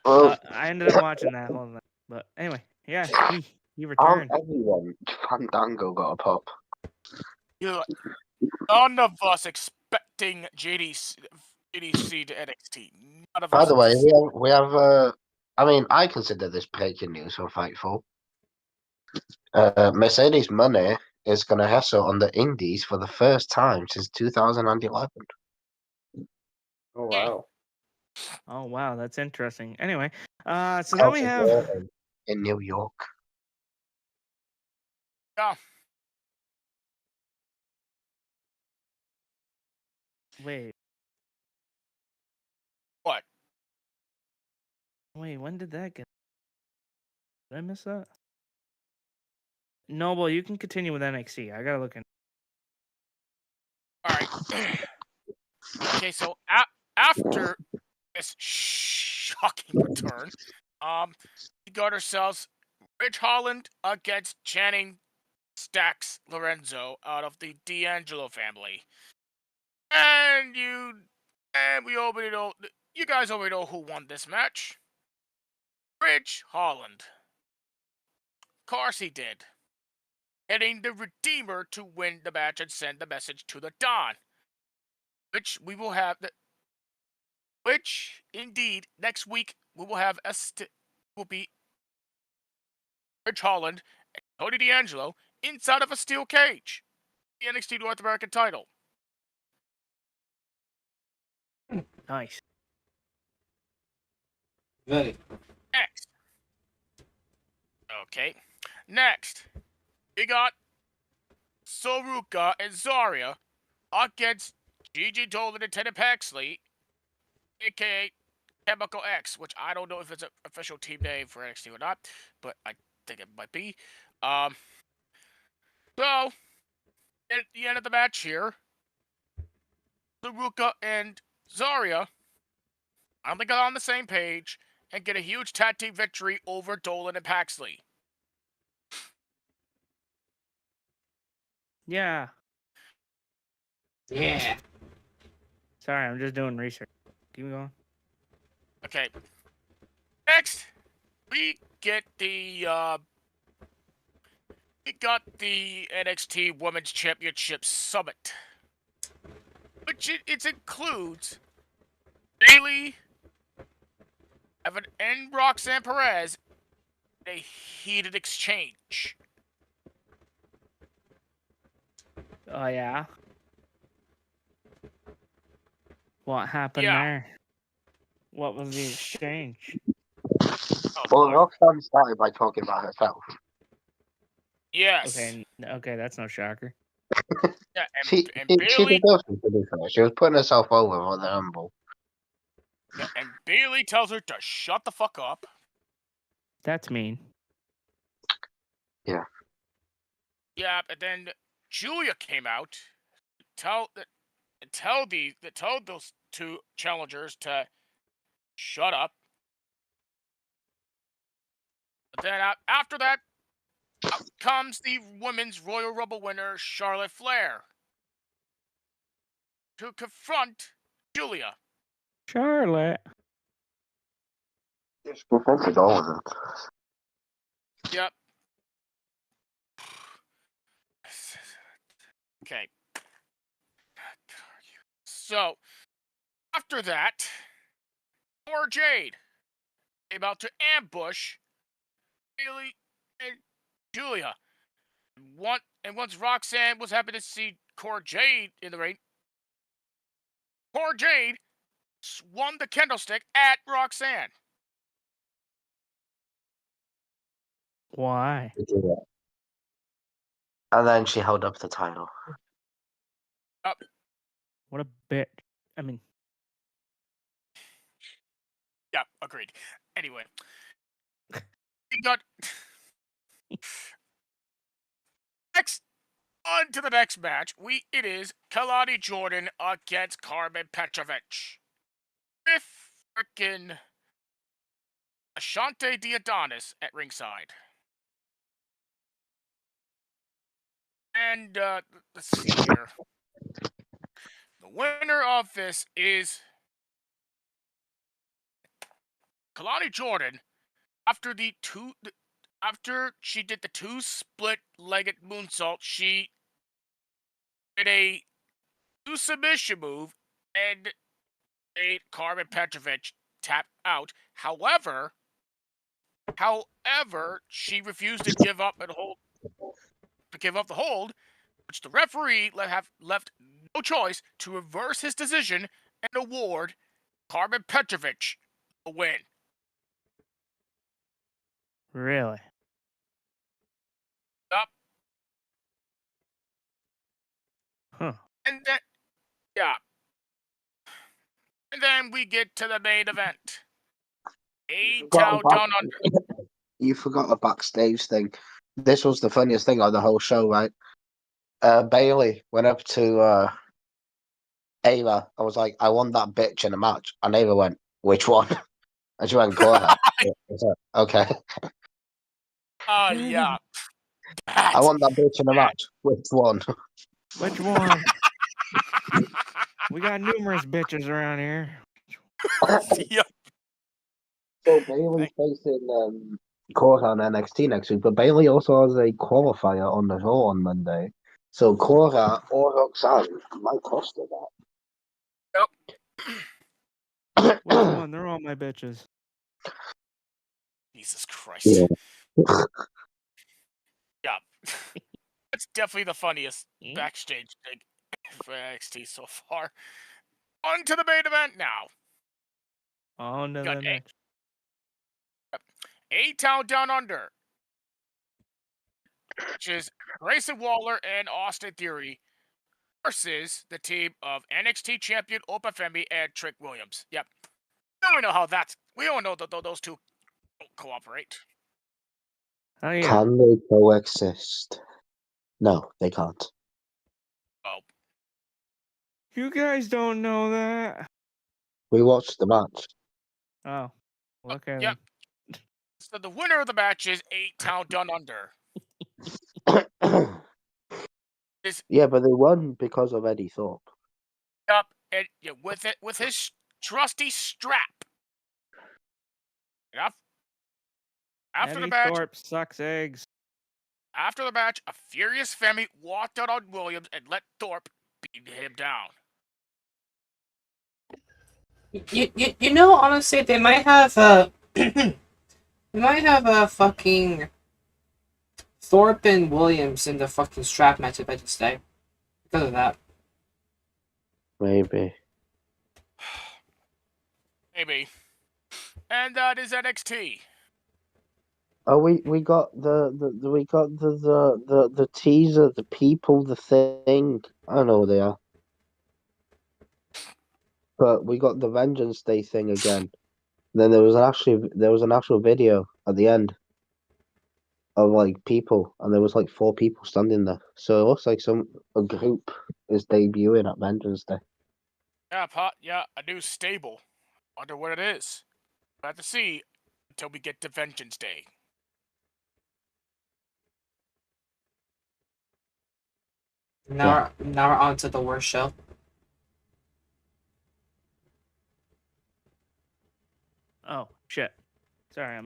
Well, I ended up watching that whole thing. But anyway, yeah, he aren't returned. everyone Fandango got a pop? None of us expecting JDC to NXT. None of By us. the way, we have I mean, I consider this breaking news for Fightful. Mercedes Money is going to wrestle on the Indies for the first time since 2011. Oh wow. Oh wow, that's interesting. Anyway, so then we have in New York. Yeah. wait, What? when did that get? Did I miss that? Noble, you can continue with NXT. I gotta look in. All right. Okay, so after this shocking return, we got ourselves Rich Holland against Channing Stacks Lorenzo out of the D'Angelo family, and we already know. You guys already know who won this match. Rich Holland. Of course he did. Hitting the Redeemer to win the match and send the message to the Don. Which we will have which indeed next week we will have will be Rich Holland and Tony D'Angelo inside of a steel cage. The NXT North American title. Nice. Very. Next. Okay. Next. We got Soruka and Zarya against Gigi Dolan and Teddy Paxley, aka Chemical X, which I don't know if it's an official team name for NXT or not, but I think it might be. So at the end of the match here, Soruka and Zarya finally got on the same page and get a huge tag team victory over Dolan and Paxley. Yeah. Yeah. Sorry, I'm just doing research. Keep going. Okay. Next, we get we got the NXT Women's Championship Summit, which it includes Bayley, Evan, and Roxanne Perez in a heated exchange. Oh yeah. What happened Yeah. there? What was the exchange? Well, Roxanne started by talking about herself. Yes. Okay, that's no shocker. Yeah, She and did Bayley, nothing, to be fair. She was putting herself over on the Rumble. yeah, and Bayley tells her to shut the fuck up. That's mean. Yeah, and then Julia came out tell those two challengers to shut up. But then after that, out comes the Women's Royal Rumble winner, Charlotte Flair, to confront Julia. Charlotte. Yes, we confronted all of them. Yep. Okay. So, after that, Cora Jade about to ambush Bayley and Julia. Once Roxanne was happy to see Cora Jade in the ring, Cora Jade swung the candlestick at Roxanne. Why? And then she held up the title. What a bitch. I mean, Yeah, agreed. Anyway, we got next on to the next match. It is Kalani Jordan against Carmen Petrovich with frickin' Ashante Diodonis at ringside. And let's see here. The winner of this is Kalani Jordan. After she did the 2 split-legged moonsault, she did a 2 submission move and made Carmen Petrovich tap out. However, she refused to give up the hold, which the referee left no choice to reverse his decision and award Carmen Petrovich a win. really? Up. Huh. And then, yeah. And then we get to the main event. A-Town Down Under. You forgot the backstage thing. This was the funniest thing on the whole show, right? Bailey went up to Ava. I was like, I want that bitch in a match. And Ava went, which one? And she went, call her. Okay. Yeah. I want that bitch in a match. Which one? Which one? We got numerous bitches around here. Yep. So Bailey's facing Cora on NXT next week, but Bailey also has a qualifier on the show on Monday. So Cora or Roxanne might cost her that. Yep. Which one? They're all my bitches. Jesus Christ. Yeah. Yeah. That's definitely the funniest backstage thing for NXT so far. On to the main event now. On to Got the next. A-Town Down Under, which is Grayson Waller and Austin Theory versus the team of NXT champion Opa Femi and Trick Williams. Yep. We know how we all know that those two don't cooperate. Oh yeah. Can they coexist? No, they can't. Oh. You guys don't know that. We watched the match. Oh. Okay. Yep. So the winner of the match is A-Town Down Under. Yeah, but they won because of Eddie Thorpe. Yep, and with his trusty strap. Yep. After Eddie the match, Thorpe sucks eggs. a furious Femi walked out on Williams and let Thorpe beat him down. You know, honestly, they might have they might have a fucking Thorpe and Williams in the fucking strap match if I just stay because of that. Maybe. Maybe. And that is NXT. Oh, we got the teaser, the people, the thing. I don't know what they are. But we got the Vengeance Day thing again. Then there was an actual video at the end. of like people, and there was like 4 people standing there. So it looks like a group is debuting at Vengeance Day. Yeah, Pot. Yeah, a new stable. Wonder what it is. We'll have to see until we get to Vengeance Day. Now we're on to the worst show. Oh shit! Sorry, I'm.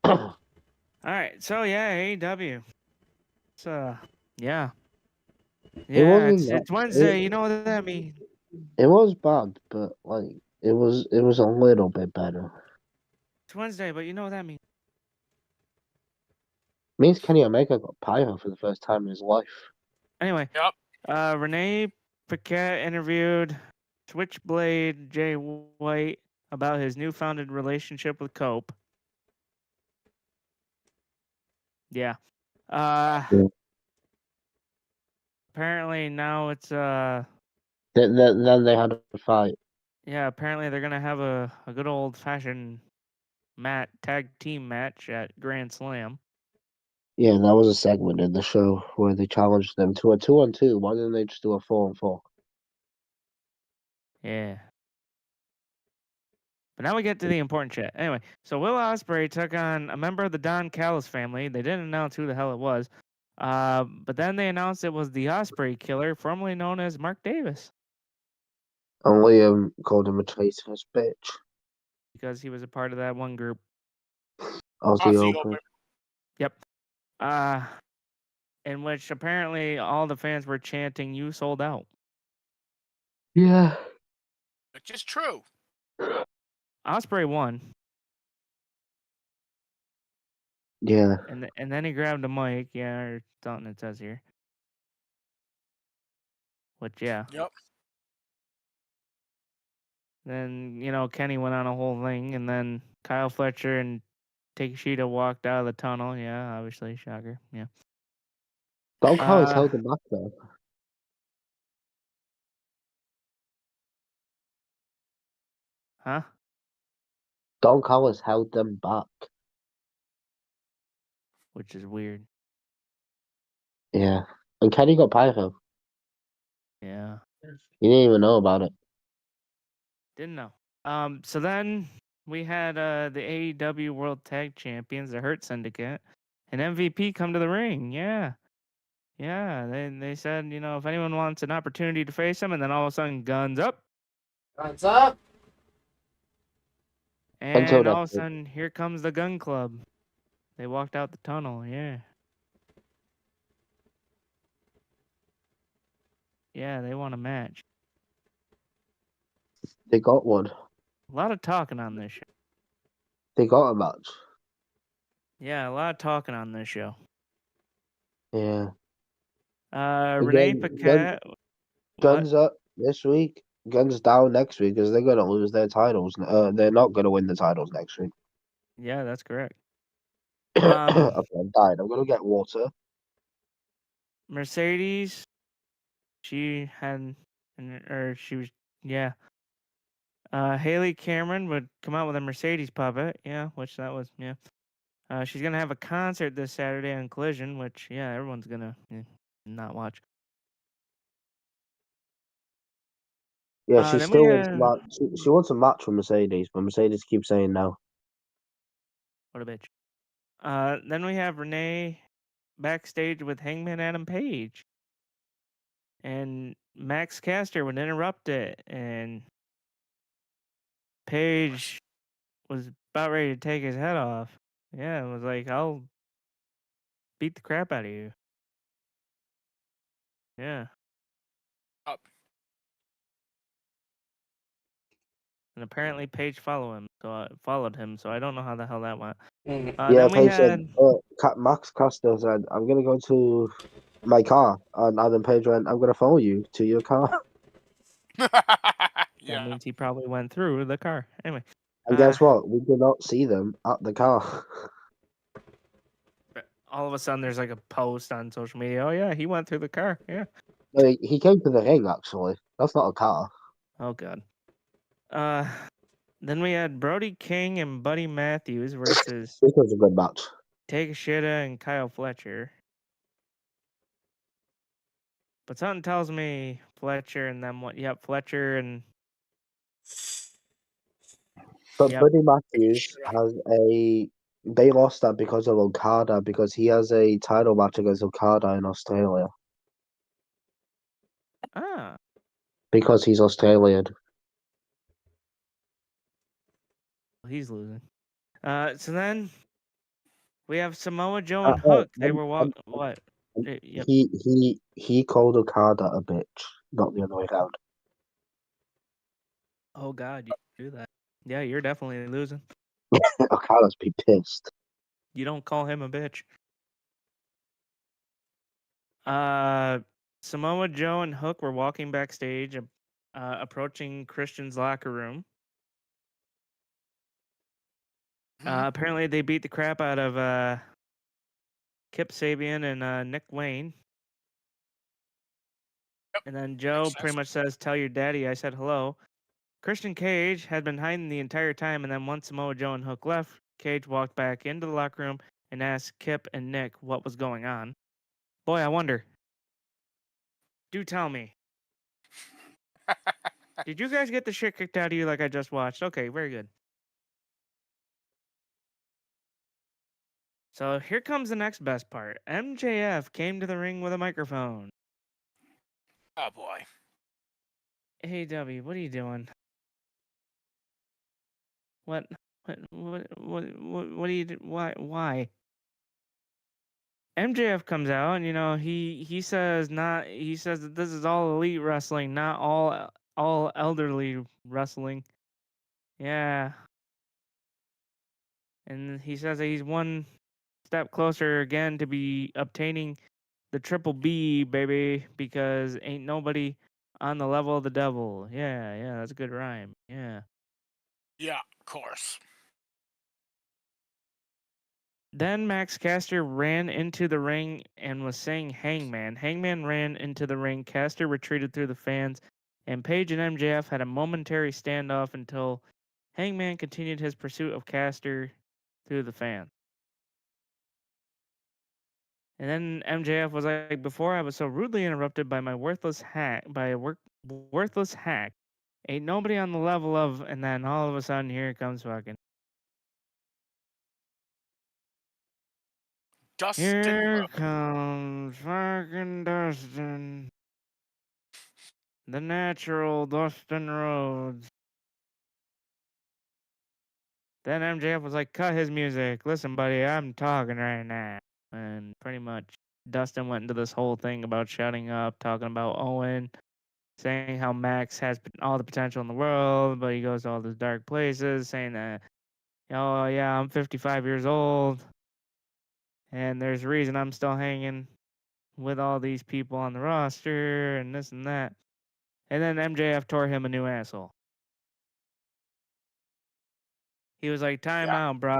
All right, so yeah, AEW. It's yeah, yeah. It's Wednesday. You know what that means. It was bad, but like it was a little bit better. It's Wednesday, but you know what that means. Means Kenny Omega got pyro for the first time in his life. Anyway, Yep. Renee Paquette interviewed Switchblade Jay White about his newfound relationship with Cope. Yeah. Apparently now it's Then they had a fight. yeah, apparently they're gonna have a good old fashioned tag team match at Grand Slam. Yeah, that was a segment in the show where they challenged them to a 2-on-2. Why didn't they just do a 4-on-4? Yeah. But now we get to the important shit. Anyway, so Will Ospreay took on a member of the Don Callis family. They didn't announce who the hell it was. But then they announced it was the Ospreay killer, formerly known as Mark Davis. And Liam called him a traitorous bitch. Because he was a part of that one group. Aussie Open. Yep. In which apparently all the fans were chanting, "You sold out." Yeah. Which is true. Ospreay won. Yeah. And then he grabbed a mic, yeah, or something it says here. Which, yeah. Yep. Then, Kenny went on a whole thing, and then Kyle Fletcher and Takeshita walked out of the tunnel. Yeah, obviously, shocker. Yeah. Don Callis held him back though. Huh? Don Callis held them back. Which is weird. Yeah. And Kenny got pyro. Yeah. You didn't even know about it. Didn't know. So then we had the AEW World Tag Champions, the Hurt Syndicate, and MVP come to the ring. Yeah. Yeah. They said, if anyone wants an opportunity to face them, and then all of a sudden, guns up. Guns up. And all of a sudden, here comes the Gun Club. They walked out the tunnel, yeah. Yeah, they want a match. They got one. A lot of talking on this show. They got a match. Yeah, a lot of talking on this show. Yeah. Renee Paquette. Guns up this week. Guns down next week because they're going to lose their titles. They're not going to win the titles next week. Yeah, that's correct. Okay, I'm dying. I'm going to get water. Mercedes. She was, yeah. Haley Cameron would come out with a Mercedes puppet. Yeah, which that was, yeah. She's going to have a concert this Saturday on Collision, which, yeah, everyone's going to not watch. Yeah, she still wants she wants a match with Mercedes, but Mercedes keeps saying no. What a bitch. Then we have Renee backstage with Hangman Adam Page. And Max Caster would interrupt it, and Page was about ready to take his head off. Yeah, it was like, I'll beat the crap out of you. Yeah. Up. And apparently Page followed him, so I don't know how the hell that went. Yeah, Page said, Max Caster said, I'm going to go to my car. And Adam Page went, I'm going to follow you to your car. That means he probably went through the car. Anyway. And guess what? We did not see them at the car. All of a sudden, there's like a post on social media. Oh, yeah, he went through the car. Yeah. He came to the ring, actually. That's not a car. Oh, God. Then we had Brody King and Buddy Matthews versus... This was a good match. Takeshita and Kyle Fletcher. But something tells me Fletcher and them. Yep, Fletcher and. But Yep. Buddy Matthews has a. They lost that because of Okada, because he has a title match against Okada in Australia. Ah. Because he's Australian. He's losing. So then we have Samoa Joe and Hook. They were what? Yep. He called Okada a bitch, not the other way around. Oh God, you do that? Yeah, you're definitely losing. Okada's be pissed. You don't call him a bitch. Samoa Joe and Hook were walking backstage, approaching Christian's locker room. Apparently, they beat the crap out of Kip Sabian and Nick Wayne. Yep, And then Joe makes pretty sense. much says, "Tell your daddy I said hello." Christian Cage had been hiding the entire time, and then once Samoa Joe and Hook left, Cage walked back into the locker room and asked Kip and Nick what was going on. Boy, I wonder. Do tell me. Did you guys get the shit kicked out of you like I just watched? Okay, very good. So here comes the next best part. MJF came to the ring with a microphone. Oh boy. Hey W, what are you doing? What do you do? Why? MJF comes out and he says that this is all elite wrestling, not all elderly wrestling. Yeah. And he says that he's one step closer again to be obtaining the triple B, baby, because ain't nobody on the level of the devil. Yeah, that's a good rhyme. Yeah. Yeah, of course. Then Max Caster ran into the ring and was saying Hangman. Hangman ran into the ring, Caster retreated through the fans, and Page and MJF had a momentary standoff until Hangman continued his pursuit of Caster through the fans. And then MJF was like, "Before I was so rudely interrupted by my worthless hack, worthless hack. Ain't nobody on the level of," and then all of a sudden here comes fucking. Dustin Here Rhodes. comes fucking Dustin. The natural Dustin Rhodes. Then MJF was like, "Cut his music. Listen, buddy, I'm talking right now." And pretty much Dustin went into this whole thing about shutting up, talking about Owen, saying how Max has all the potential in the world, but he goes to all these dark places, saying that, "Oh, yeah, I'm 55 years old, and there's a reason I'm still hanging with all these people on the roster, and this and that." And then MJF tore him a new asshole. He was like, "Time Yeah. out, bro.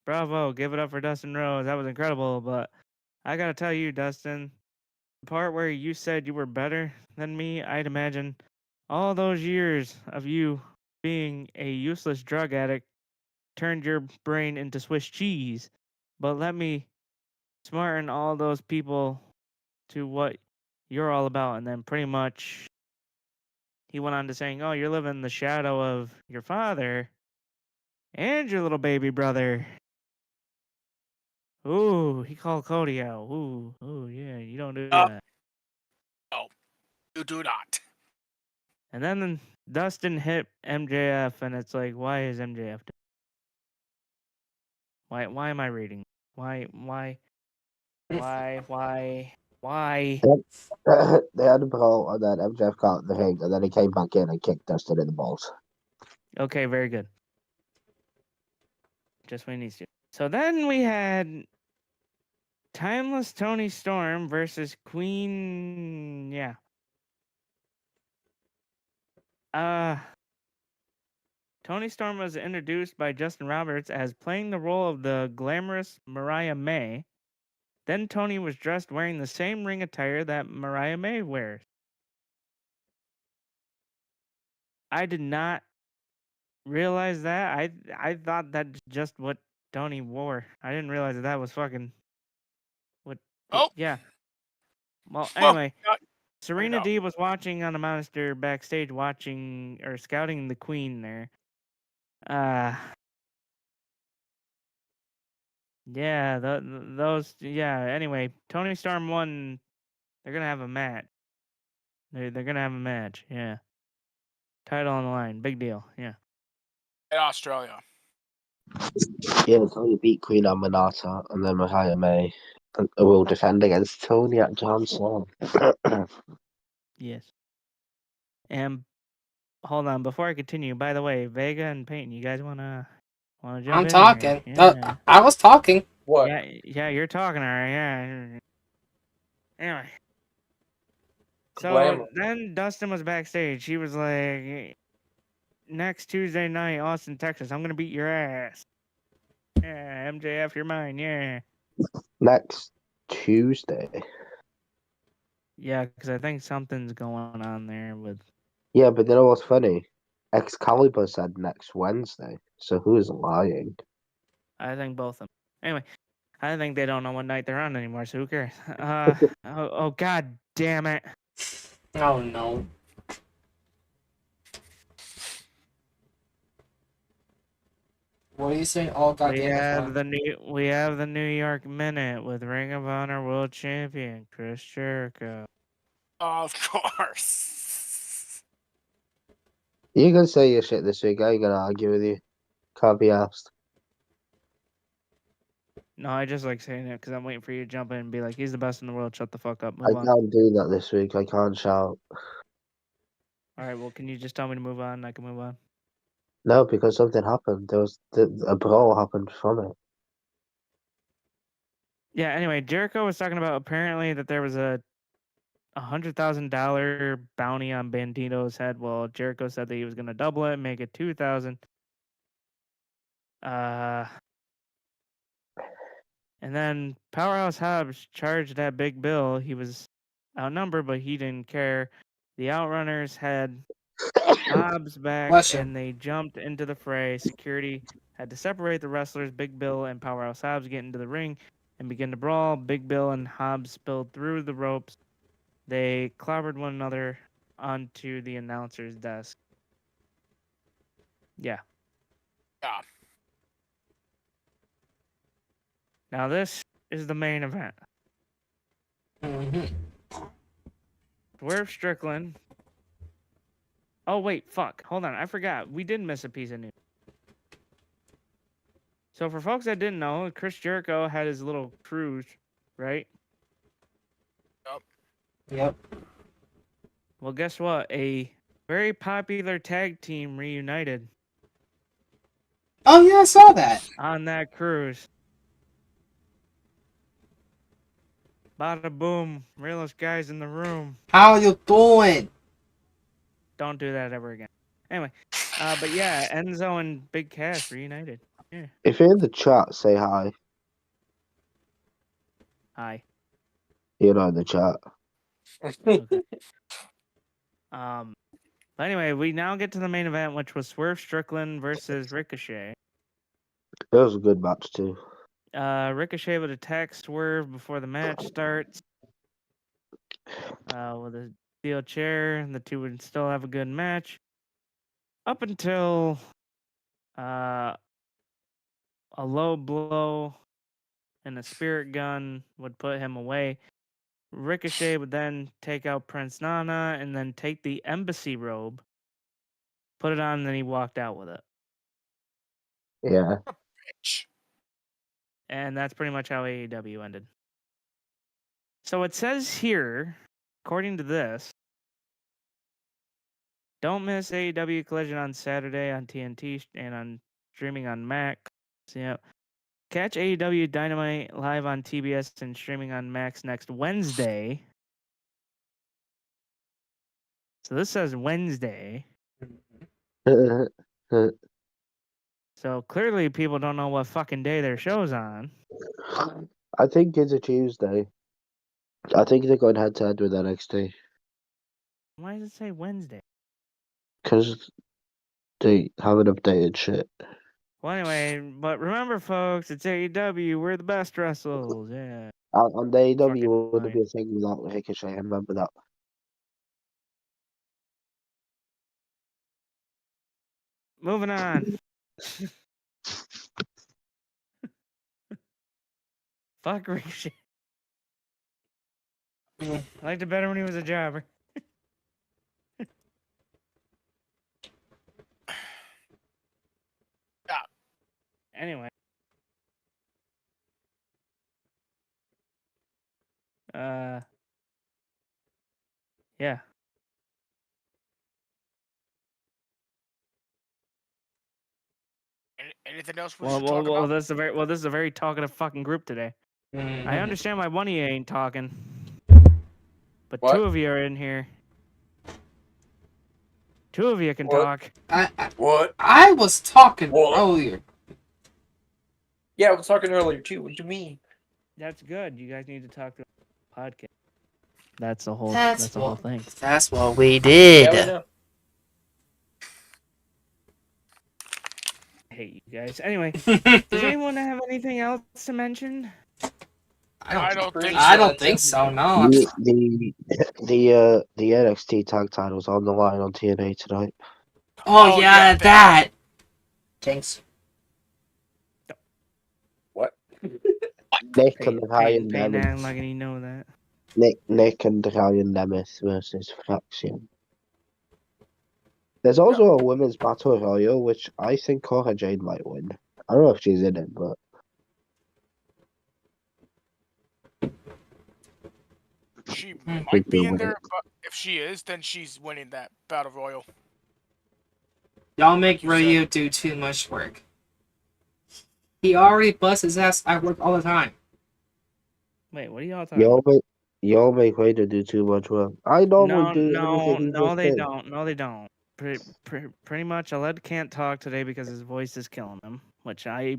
Bravo, give it up for Dustin Rhodes. That was incredible, but I gotta tell you, Dustin, the part where you said you were better than me, I'd imagine all those years of you being a useless drug addict turned your brain into Swiss cheese. But let me smarten all those people to what you're all about." And then pretty much he went on to saying, "Oh, you're living in the shadow of your father and your little baby brother." Ooh, he called Cody out. Ooh, yeah, you don't do that. No, you do not. And then Dustin hit MJF, and it's like, why is MJF? Why am I reading? Why? They had a brawl, and then MJF got out the ring, and then he came back in and kicked Dustin in the balls. Okay, very good. Just what he needs to. So then we had Timeless Tony Storm versus Queen. Yeah. Tony Storm was introduced by Justin Roberts as playing the role of the glamorous Mariah May. Then Tony was dressed wearing the same ring attire that Mariah May wears. I did not realize that. I thought that's just what Tony wore. I didn't realize that was fucking. What? Oh. Yeah. Well, Well, anyway, Serena know. D was watching on the monitor backstage, watching or scouting the Queen there. Yeah, those. Yeah. Anyway, Tony Storm won. They're gonna have a match. They're gonna have a match. Yeah. Title on the line. Big deal. Yeah. In Australia. Yeah, Tony beat Queen Aminata, and then Mahaya May will defend against Tony at John Slam. Yes. And hold on, before I continue, by the way, Vega and Peyton, you guys wanna jump I'm in talking. here? Yeah. I was talking. What? Yeah, you're talking, alright, yeah. Anyway. So Glamour. then Dustin was backstage. He was like, next Tuesday night, Austin, Texas, I'm gonna beat your ass. Yeah, MJF, you're mine, yeah. Next Tuesday. Yeah, because I think something's going on there with. Yeah, but you know what's funny? Excalibur said next Wednesday, so who is lying? I think both of them. Anyway, I think they don't know what night they're on anymore, so who cares? Oh, god damn it. Oh no. What are you saying? Oh god We damn have it. we have the New York Minute with Ring of Honor World Champion Chris Jericho. Of course. You can say your shit this week. I ain't gonna argue with you. Can't be asked. No, I just like saying it because I'm waiting for you to jump in and be like, he's the best in the world. Shut the fuck up. I Move on. can't do that this week. I can't shout. All right. Well, can you just tell me to move on? I can move on. No, because something happened. There was a brawl happened from it. Yeah. Anyway, Jericho was talking about apparently that there was a $100,000 bounty on Bandito's head. Well, Jericho said that he was gonna double it, make it 2,000. And then Powerhouse Hobbs charged that big bill. He was outnumbered, but he didn't care. The Outrunners had Hobbs back, Bless you. and they jumped into the fray. Security had to separate the wrestlers. Big Bill and Powerhouse Hobbs get into the ring and begin to brawl. Big Bill and Hobbs spilled through the ropes. They clobbered one another onto the announcer's desk. Yeah. Yeah. Now this is the main event. Swerve Strickland. Oh wait, fuck. Hold on, I forgot. We did miss a piece of news. So for folks that didn't know, Chris Jericho had his little cruise, right? Yep. Well, guess what? A very popular tag team reunited Oh yeah, I saw that. on that cruise. Bada boom, realest guys in the room. How you doing? Don't do that ever again. Anyway, but yeah, Enzo and Big Cass reunited. Yeah. If you're in the chat, say hi. Hi. You're not in the chat. Okay. But anyway, we now get to the main event, which was Swerve Strickland versus Ricochet. It was a good match too. Ricochet would attack Swerve before the match starts. With a steel chair, and the two would still have a good match. Up until a low blow and a spirit gun would put him away. Ricochet would then take out Prince Nana and then take the embassy robe, put it on, and then he walked out with it. Yeah. Bitch. And that's pretty much how AEW ended. So it says here, according to this, don't miss AEW Collision on Saturday on TNT and on streaming on Max. Yep. Catch AEW Dynamite live on TBS and streaming on Max next Wednesday. So this says Wednesday. So clearly people don't know what fucking day their show's on. I think it's a Tuesday. I think they're going head to head with NXT Why does it say Wednesday? because they haven't updated shit. Well, anyway, but remember, folks, it's AEW. We're the best wrestles. Yeah. On the AEW, Fucking wouldn't be fine. a thing without Ricochet. I remember that. Moving on. Fuck Ricochet. I liked it better when he was a jobber. Yeah. Anyway. Yeah. Anything else we Well, should talk about? this is a very talkative fucking group today. I understand why one of you ain't talking, but What? two of you are in here. Two of you can What? talk. What? I was talking What? earlier. Yeah, I was talking earlier too. What do you mean? That's good. You guys need to talk to a podcast. That's the whole. That's That's the whole what- thing. That's what we did. Yeah, we know. I hate you guys. Anyway, does anyone have anything else to mention? I don't think I so. don't think so. No. The NXT tag titles on the line on TNA tonight. Oh, Oh, yeah, yeah, that. Thanks. What? Nick and Ryan Peyton Nemeth. acting like he know that. Nick and Ryan Nemeth versus Faction. There's also a women's battle royal, which I think Cora Jade might win. I don't know if she's in it, but She Hmm. might be in there, but if she is, then she's winning that battle royal. Y'all make You Radio do too much work. He already busts his ass at work all the time. Wait, what are y'all talking about? y'all make Raider do too much work. I normally do everything he just they did. don't. No, they don't. Pretty much, Aled can't talk today because his voice is killing him. Which I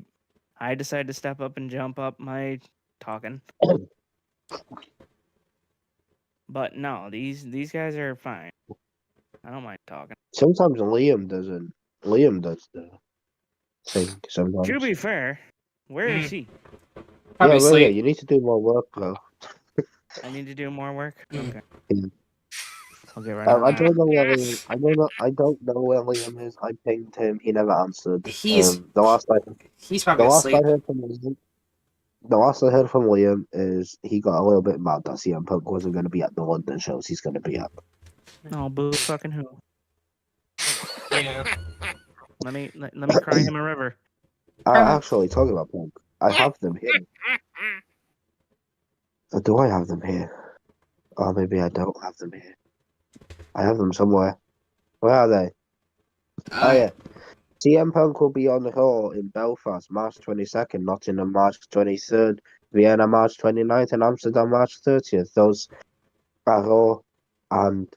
decided to step up and jump up my talking. But no, these guys are fine. I don't mind talking. Sometimes Liam doesn't. Liam does the thing sometimes. To be fair, where is he? Probably yeah, Raider, sleep. you need to do more work, bro. I need to do more work. Mm. Okay. Yeah. I'll get right on I that. don't know where Liam. I don't know where Liam is. I pinged him. He never answered. He's The last he's I probably asleep. heard from Liam. The last I heard from Liam is he got a little bit mad that CM Punk wasn't going to be at the London shows he's going to be at. No, boo fucking who? Yeah. Let me cry him a river. Actually, talking about Punk, I have them here. Do I have them here? Or maybe I don't have them here. I have them somewhere. Where are they? Oh yeah. CM Punk will be on the Raw in Belfast March 22nd, Nottingham March 23rd, Vienna March 29th, and Amsterdam March 30th. Those are Raw and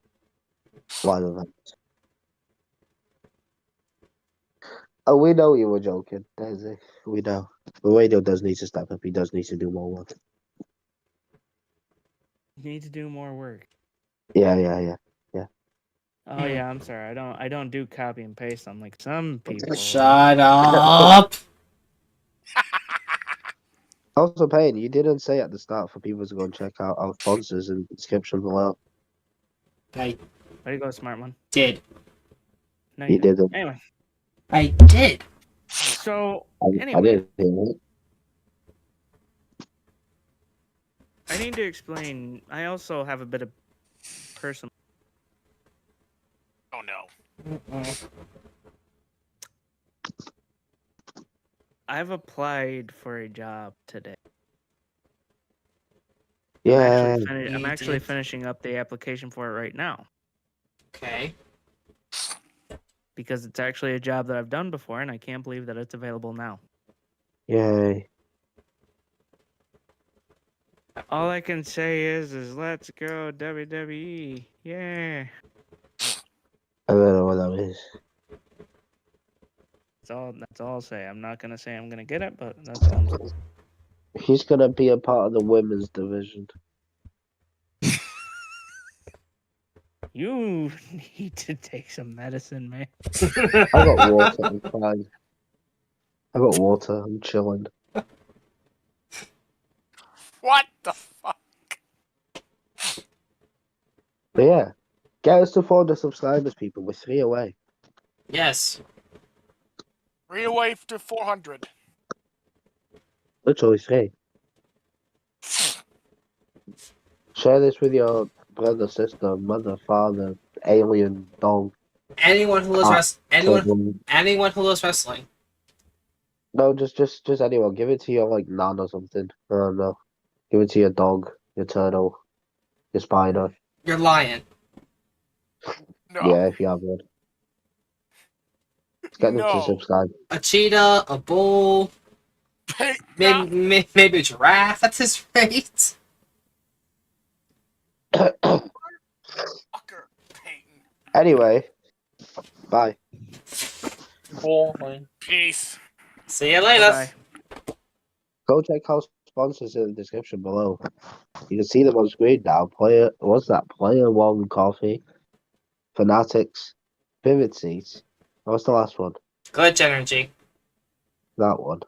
live events. Oh, we know you were joking. We know. The radio does need to step up. He does need to do more work. You need to do more work. Yeah. Oh yeah, I'm sorry. I don't do copy and paste. I'm like some people. Shut up. Also, Payne, you didn't say at the start for people to go and check out our sponsors in the description below. I Way to go, smart one. did. No, You didn't. didn't. Anyway, I did. so I anyway, didn't hear it. I need to explain. I also have a bit of personal. Oh no. I've applied for a job today. Yeah. I'm actually finishing up the application for it right now Okay. because it's actually a job that I've done before, and I can't believe that it's available now. Yay. All I can say is let's go WWE. Yeah. I don't know what that is. That's all I'll say. I'm not gonna say I'm gonna get it, but that's all I'm saying. He's gonna be a part of the women's division. You need to take some medicine, man. I got water. I'm fine. I got water. I'm chilling. What the fuck? But yeah, get us to 400 subscribers, people. We're 3 away. Yes. 3 away to 400. Literally 3. Share this with your brother, sister, mother, father, alien, dog. Anyone who loves anyone who loves wrestling. No, just anyone. Give it to your like nan or something. I don't know. Give it to your dog, your turtle, your spider. You're lying. No. Yeah, if you have one. Let's get them to No. subscribe. A cheetah, a bull, Nah. maybe a giraffe at this rate. Fucker, Peyton. Anyway, bye. Peace. See you later. Bye. Go check out sponsors in the description below. You can see them on screen now. What's that? Player One Coffee, Fanatics, Pivot Seats. What's the last one? Glitch energy. That one.